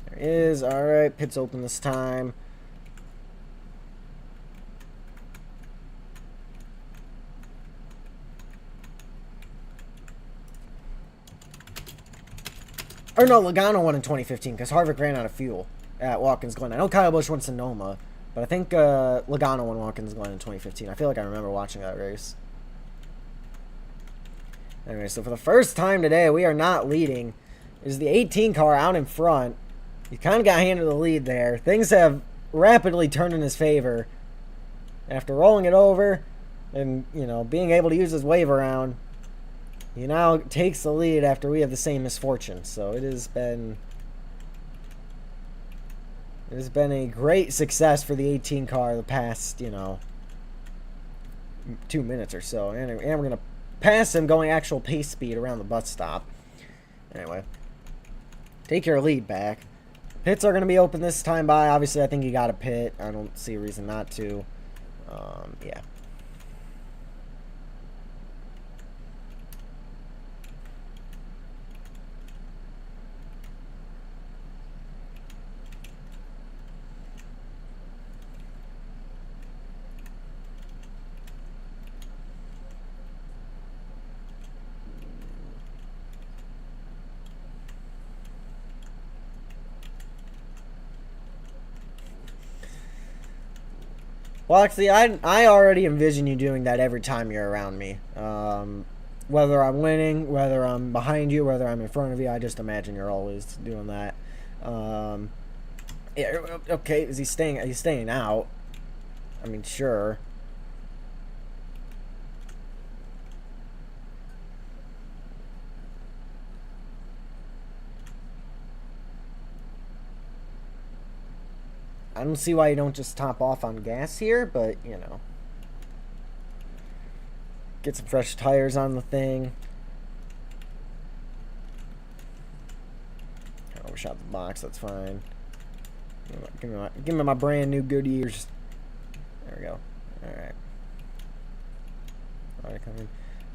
There he is. All right, pit's open this time. Or no, Logano won in 2015 because Harvick ran out of fuel at Watkins Glen. I know Kyle Busch won Sonoma, but I think Logano won Watkins Glen in 2015. I feel like I remember watching that race. Anyway, so for the first time today, we are not leading. Is the 18 car out in front. He kind of got handed the lead there. Things have rapidly turned in his favor. After rolling it over and, you know, being able to use his wave around, he now takes the lead after we have the same misfortune. So it has been a great success for the 18 car the past, you know, 2 minutes or so. And we're going to pass him going actual pace speed around the bus stop. Anyway, take your lead back. Pits are going to be open this time by. Obviously, I think you got to pit. I don't see a reason not to. Yeah. Well, actually, I already envision you doing that every time you're around me. Whether I'm winning, whether I'm behind you, whether I'm in front of you, I just imagine you're always doing that. Yeah, okay, is he staying? He's staying out. I mean, sure. I don't see why you don't just top off on gas here, but, you know. Get some fresh tires on the thing. I overshot the box, that's fine. Give me my brand new Goodyears. There we go. Alright. Alright, coming.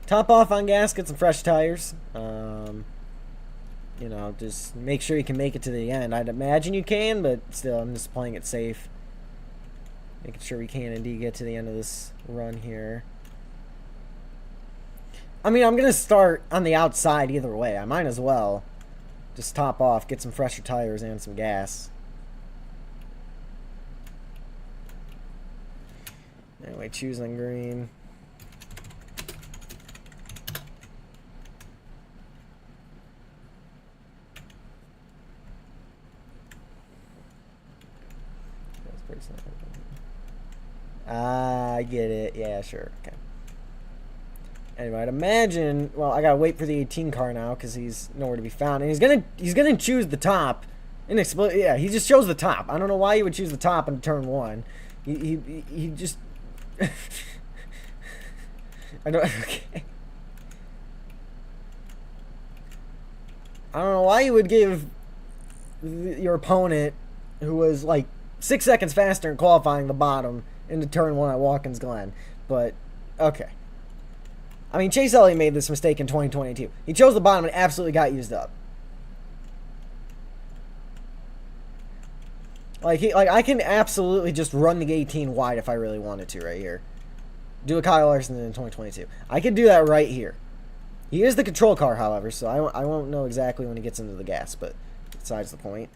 Top off on gas, get some fresh tires. You know, just make sure you can make it to the end. I'd imagine you can, but still, I'm just playing it safe. Making sure we can indeed get to the end of this run here. I mean, I'm going to start on the outside either way. I might as well just top off, get some fresher tires and some gas. Anyway, choosing green. I get it. Yeah, sure. Okay. Anyway, I'd imagine. Well, I gotta wait for the 18 car now because he's nowhere to be found, and he's gonna choose the top. Yeah, he just chose the top. I don't know why he would choose the top in turn one. He just. I don't. Okay. I don't know why you would give your opponent, who was like 6 seconds faster in qualifying, the bottom into turn one at Watkins Glen. But, okay. I mean, Chase Elliott made this mistake in 2022. He chose the bottom and absolutely got used up. Like I can absolutely just run the 18 wide if I really wanted to right here. Do a Kyle Larson in 2022. I could do that right here. He is the control car, however, so I won't know exactly when he gets into the gas, but besides the point.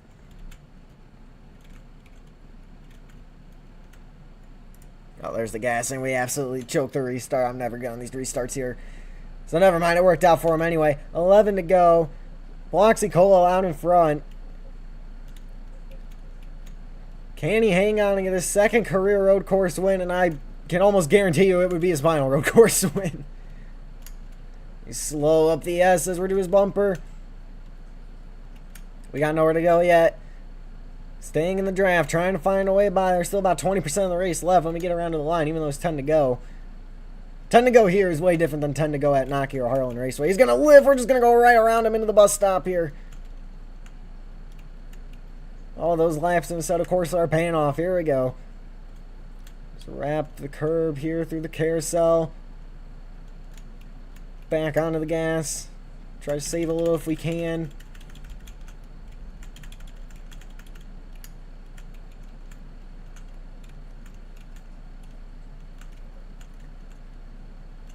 Oh, there's the gas, and we absolutely choked the restart. I'm never getting these restarts here. So never mind, it worked out for him anyway. 11 to go. Bloxy Colo out in front. Can he hang on and get his second career road course win? And I can almost guarantee you it would be his final road course win. He's slow up the S as we're to his bumper. We got nowhere to go yet. Staying in the draft, trying to find a way by. There's still about 20% of the race left. Let me get around to the line, even though it's 10 to go. 10 to go here is way different than 10 to go at Nocky or Harlan Raceway. He's going to live. We're just going to go right around him into the bus stop here. All those laps in the set of course are paying off. Here we go. Just wrap the curb here through the carousel. Back onto the gas. Try to save a little if we can.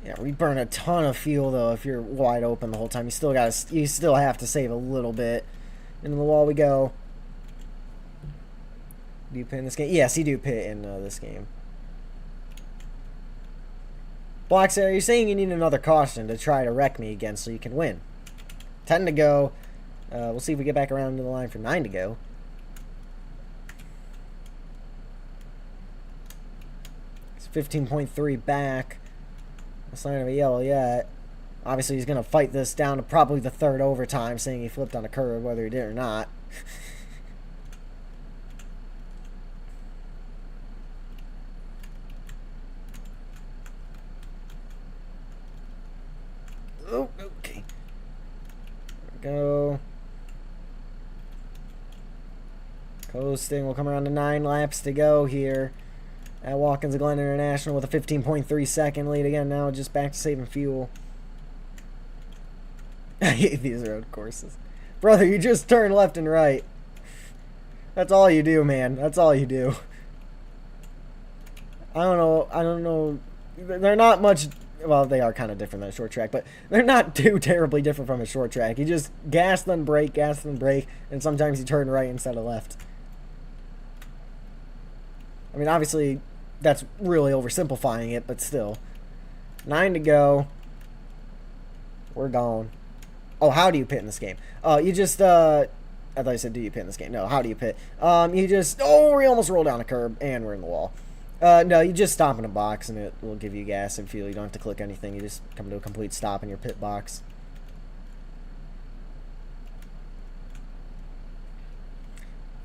Yeah, we burn a ton of fuel though if you're wide open the whole time. You still have to save a little bit. Into the wall we go. Do you pit in this game? Yes, you do pit in this game. Blocks, are you saying you need another caution to try to wreck me again so you can win? 10 to go. We'll see if we get back around to the line for 9 to go. It's 15.3 back. No sign of a yellow yet. Obviously, he's going to fight this down to probably the third overtime, saying he flipped on a curb, whether he did or not. Oh, okay. There we go. Coasting. We'll come around to 9 laps to go here at Watkins Glen International with a 15.3 second lead again. Now just back to saving fuel. I hate these road courses. Brother, you just turn left and right. That's all you do, man. That's all you do. I don't know. They're not much. Well, they are kind of different than a short track, but they're not too terribly different from a short track. You just gas then brake, and sometimes you turn right instead of left. I mean, obviously, that's really oversimplifying it, but still. 9 to go. We're gone. Oh, how do you pit in this game? You just, I thought you said, do you pit in this game? No, how do you pit? You just, oh, we almost rolled down a curb, and we're in the wall. No, you just stop in a box, and it will give you gas and fuel. You don't have to click anything. You just come to a complete stop in your pit box.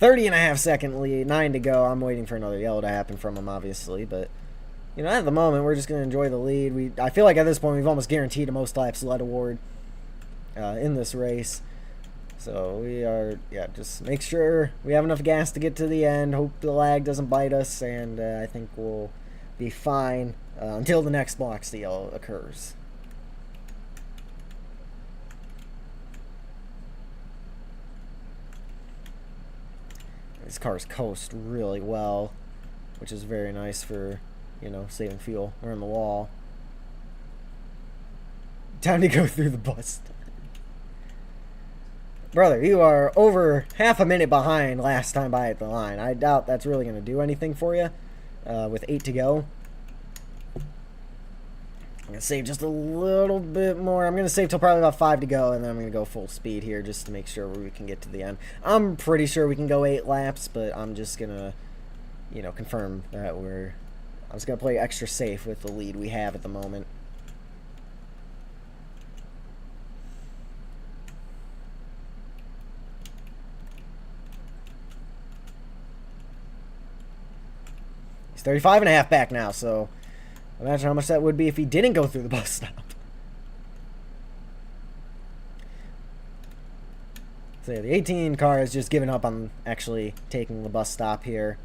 30.5 second lead, 9 to go. I'm waiting for another yellow to happen from him, obviously, but you know, at the moment, we're just going to enjoy the lead. I feel like at this point, we've almost guaranteed a most laps led award in this race. So we are, yeah, just make sure we have enough gas to get to the end. Hope the lag doesn't bite us, and I think we'll be fine until the next block steal occurs. These cars coast really well, which is very nice for, you know, saving fuel. We're in the wall. Time to go through the bus. Brother, you are over half a minute behind last time by at the line. I doubt that's really going to do anything for you with 8 to go. I'm going to save just a little bit more. I'm going to save till probably about 5 to go, and then I'm going to go full speed here just to make sure we can get to the end. I'm pretty sure we can go 8 laps, but I'm just going to, you know, confirm that I'm just going to play extra safe with the lead we have at the moment. He's 35.5 back now, so imagine how much that would be if he didn't go through the bus stop. So yeah, the 18 car has just given up on actually taking the bus stop here.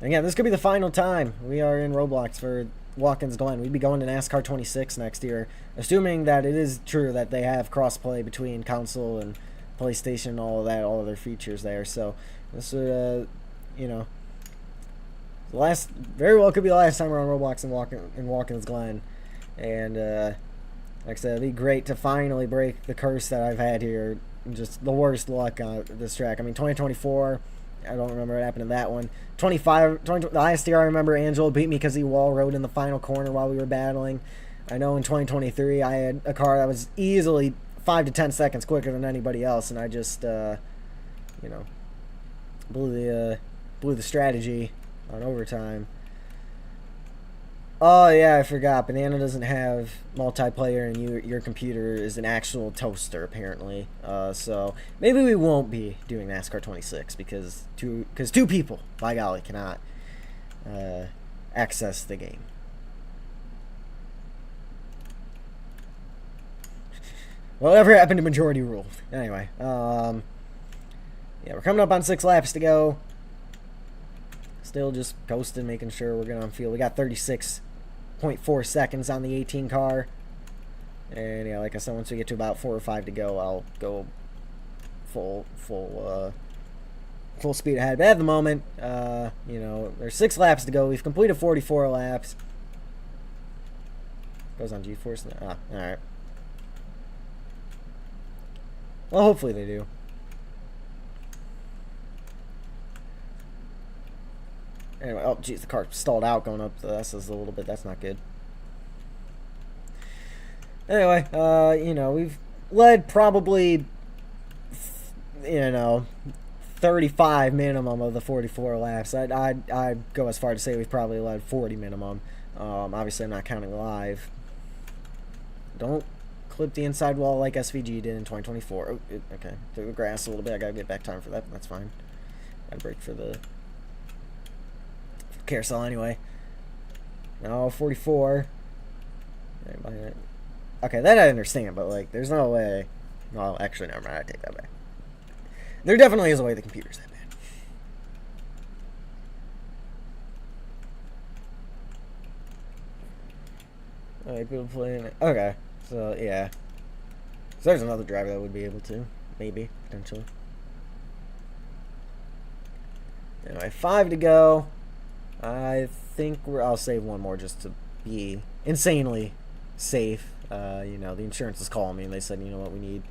And yeah, this could be the final time we are in Roblox for Watkins Glen. We'd be going to NASCAR 26 next year, assuming that it is true that they have crossplay between console and PlayStation and all of that, all of their features there. So this would, you know, very well could be the last time we're on Roblox in Watkins Glen. And like I said, it'd be great to finally break the curse that I've had here. Just the worst luck on this track. I mean, 2024, I don't remember what happened in that one. The highest year I remember, Angelo beat me because he wall rode in the final corner while we were battling. I know in 2023 I had a car that was easily 5 to 10 seconds quicker than anybody else, and I just, you know, blew the strategy on overtime. Oh yeah, I forgot. Banana doesn't have multiplayer, and your computer is an actual toaster apparently. So maybe we won't be doing NASCAR 26 because two people, by golly, cannot access the game. Whatever happened to majority rule? Anyway, yeah, we're coming up on 6 laps to go. Still just coasting, making sure we're good on fuel. We got 36.4 seconds on the 18 car. And yeah, like I said, once we get to about 4 or 5 to go, I'll go full speed ahead. But at the moment, you know, there's 6 laps to go. We've completed 44 laps. Goes on G-Force now. Ah, alright. Well, hopefully they do. Anyway, oh geez, the car stalled out going up the S's a little bit. That's not good. Anyway, you know, we've led probably, you know, 35 minimum of the 44 laps. I'd go as far to say we've probably led 40 minimum. Obviously, I'm not counting live. Don't clip the inside wall like SVG did in 2024. Oh, okay, through the grass a little bit. I gotta get back time for that. That's fine. Gotta break for the carousel anyway. Now 44. Okay, that I understand, but like, there's no way. Well, actually, never mind. I take that back. There definitely is a way the computer's that bad. Alright, people playing it. Okay, so yeah. So there's another driver that would be able to, maybe, potentially. Anyway, 5 to go. I think I'll save one more just to be insanely safe. You know, the insurance is calling me and they said, you know what, we need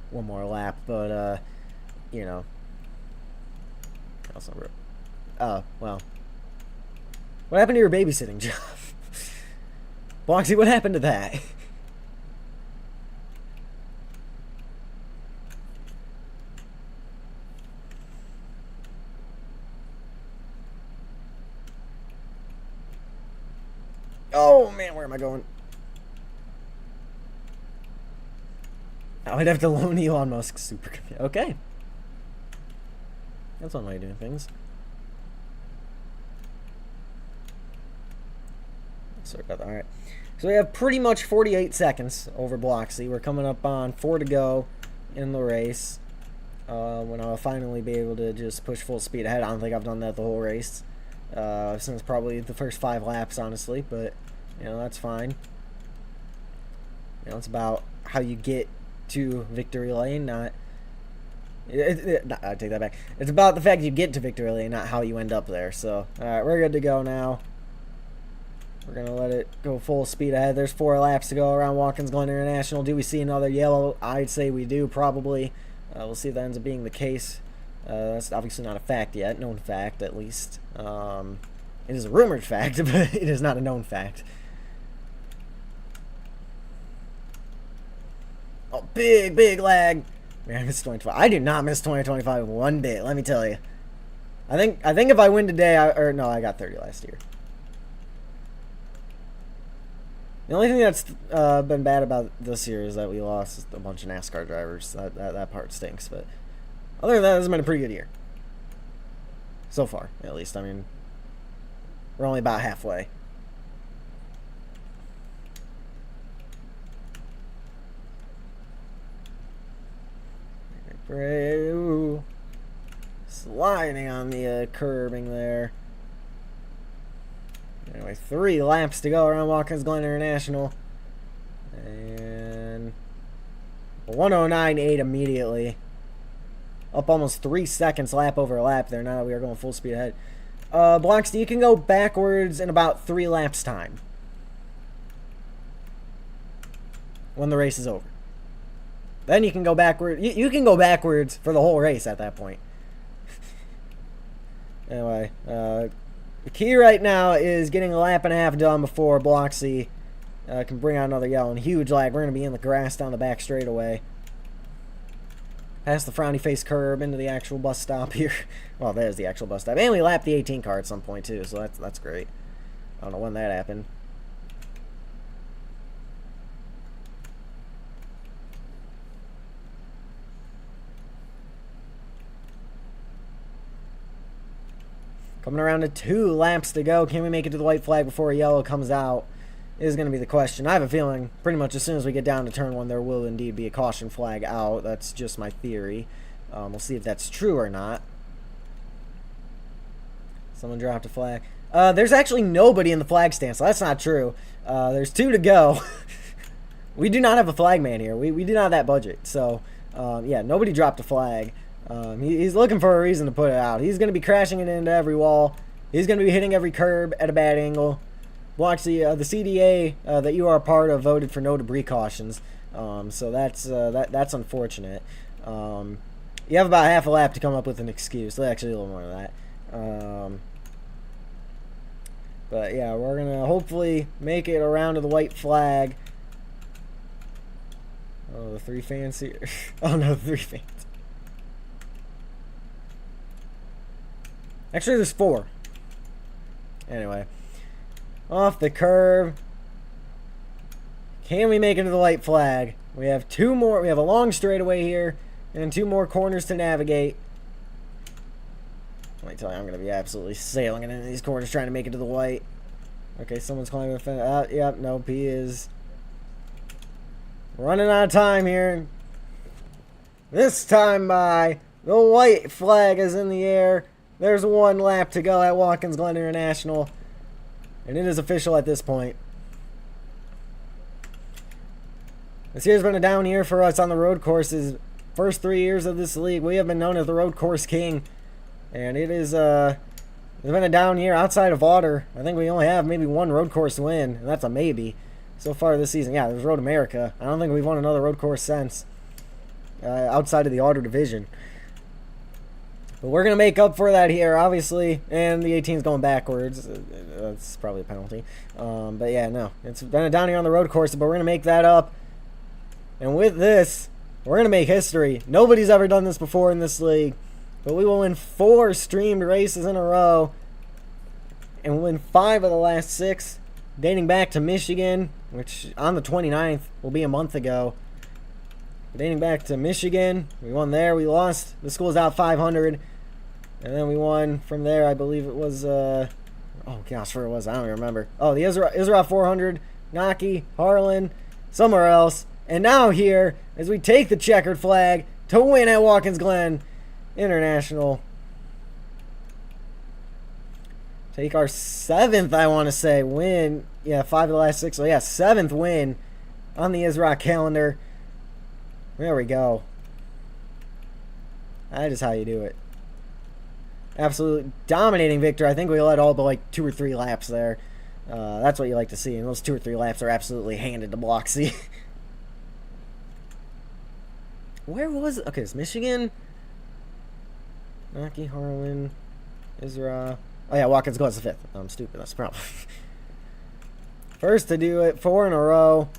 one more lap, but you know, that's not real. Oh, well, What happened to your babysitting job? Bloxy, what happened to that? Oh man, where am I going? I would have to loan Elon Musk's supercomputer. Okay. That's one way of doing things. Sorry about that. Alright. So we have pretty much 48 seconds over Bloxy. We're coming up on 4 to go in the race. When I'll finally be able to just push full speed ahead. I don't think I've done that the whole race. Since probably the first 5 laps, honestly. But, you know, that's fine. You know, it's about how you get to victory lane, not... I take that back. It's about the fact you get to victory lane, not how you end up there. So, alright, we're good to go now. We're going to let it go full speed ahead. There's 4 laps to go around Watkins Glen International. Do we see another yellow? I'd say we do, probably. We'll see if that ends up being the case. That's obviously not a fact yet. Known fact, at least. It is a rumored fact, but it is not a known fact. Oh, big lag. Man, I missed 2025. I do not miss 2025 one bit, let me tell you. I think if I win today, no, I got 30 last year. The only thing that's been bad about this year is that we lost a bunch of NASCAR drivers. That part stinks, but other than that, this has been a pretty good year. So far, at least. I mean, we're only about halfway. Ooh. Sliding on the curbing there. Anyway, 3 laps to go around Watkins Glen International. And 109.8 immediately. Up almost 3 seconds lap over lap there. Now that we are going full speed ahead. Bloxy, you can go backwards in about 3 laps time. When the race is over. Then you can go backward. You can go backwards for the whole race at that point. Anyway, the key right now is getting a lap and a half done before Bloxy can bring out another yellow. And huge lag. We're going to be in the grass down the back straightaway. Past the frowny face curb into the actual bus stop here. Well, there's the actual bus stop. And we lapped the 18 car at some point too, so that's great. I don't know when that happened. Coming around to 2 laps to go. Can we make it to the white flag before a yellow comes out? Is going to be the question. I have a feeling pretty much as soon as we get down to turn 1, there will indeed be a caution flag out. That's just my theory. We'll see if that's true or not. Someone dropped a flag. There's actually nobody in the flag stand, so that's not true. There's 2 to go. We do not have a flag man here. We do not have that budget. So, yeah, nobody dropped a flag. He's looking for a reason to put it out. He's going to be crashing it into every wall. He's going to be hitting every curb at a bad angle. Bloxy, the CDA that you are a part of voted for no debris cautions. So that's unfortunate. You have about half a lap to come up with an excuse. Actually, a little more than that. But yeah, we're going to hopefully make it around to the white flag. Oh, the 3 fans here. Oh no, the 3 fans. Actually, there's 4. Anyway. Off the curb. Can we make it to the white flag? We have 2 more. We have a long straightaway here. And 2 more corners to navigate. Let me tell you, I'm going to be absolutely sailing into these corners trying to make it to the white. Okay, someone's climbing the fence. Yep, nope, he is running out of time here. This time by the white flag is in the air. There's 1 lap to go at Watkins Glen International. And it is official at this point. This year's been a down year for us on the road courses. First 3 years of this league, we have been known as the road course king. And it is, it's been a down year outside of water. I think we only have maybe 1 road course win, and that's a maybe. So far this season, yeah, there's Road America. I don't think we've won another road course since. Outside of the Otter division. But we're going to make up for that here, obviously. And the 18's going backwards. That's probably a penalty. But yeah, no. It's been a down here on the road course, but we're going to make that up. And with this, we're going to make history. Nobody's ever done this before in this league. But we will win 4 streamed races in a row. And we'll win 5 of the last 6. Dating back to Michigan, which on the 29th will be a month ago. Dating back to Michigan, we won there, we lost. The school's out 500. And then we won from there, I believe it was, oh gosh, where it was, I don't even remember. Oh, the Israel 400, Naki, Harlan, somewhere else. And now here, as we take the checkered flag to win at Watkins Glen International. Take our 7th, I want to say, win. Yeah, 5 of the last 6. So, yeah, 7th win on the Israel calendar. There we go. That is how you do it. Absolutely dominating victory. I think we led all but like 2 or 3 laps there. That's what you like to see. And those 2 or 3 laps are absolutely handed to Bloxy. Where was it? Okay, it's Michigan. Naki, Harlan, Israel. Oh yeah, Watkins Glen's the 5th. I'm stupid. That's the problem. First to do it, 4 in a row.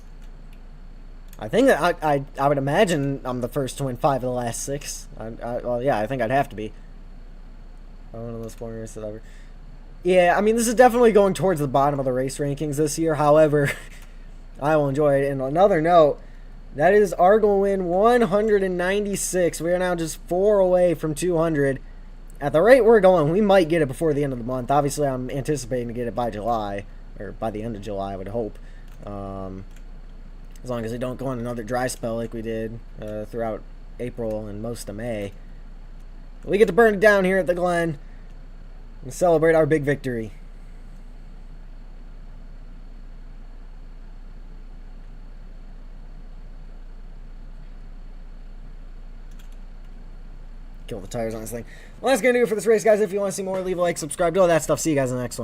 I think that I would imagine I'm the first to win 5 of the last 6. Well, yeah, I think I'd have to be. One of those 4 races that ever. Yeah, I mean, this is definitely going towards the bottom of the race rankings this year. However, I will enjoy it. And another note, that is Argo win 196. We are now just 4 away from 200. At the rate we're going, we might get it before the end of the month. Obviously, I'm anticipating to get it by July, or by the end of July, I would hope. As long as we don't go on another dry spell like we did throughout April and most of May. We get to burn it down here at the Glen and celebrate our big victory. Kill the tires on this thing. Well, that's going to do it for this race, guys. If you want to see more, leave a like, subscribe, do all that stuff. See you guys in the next one.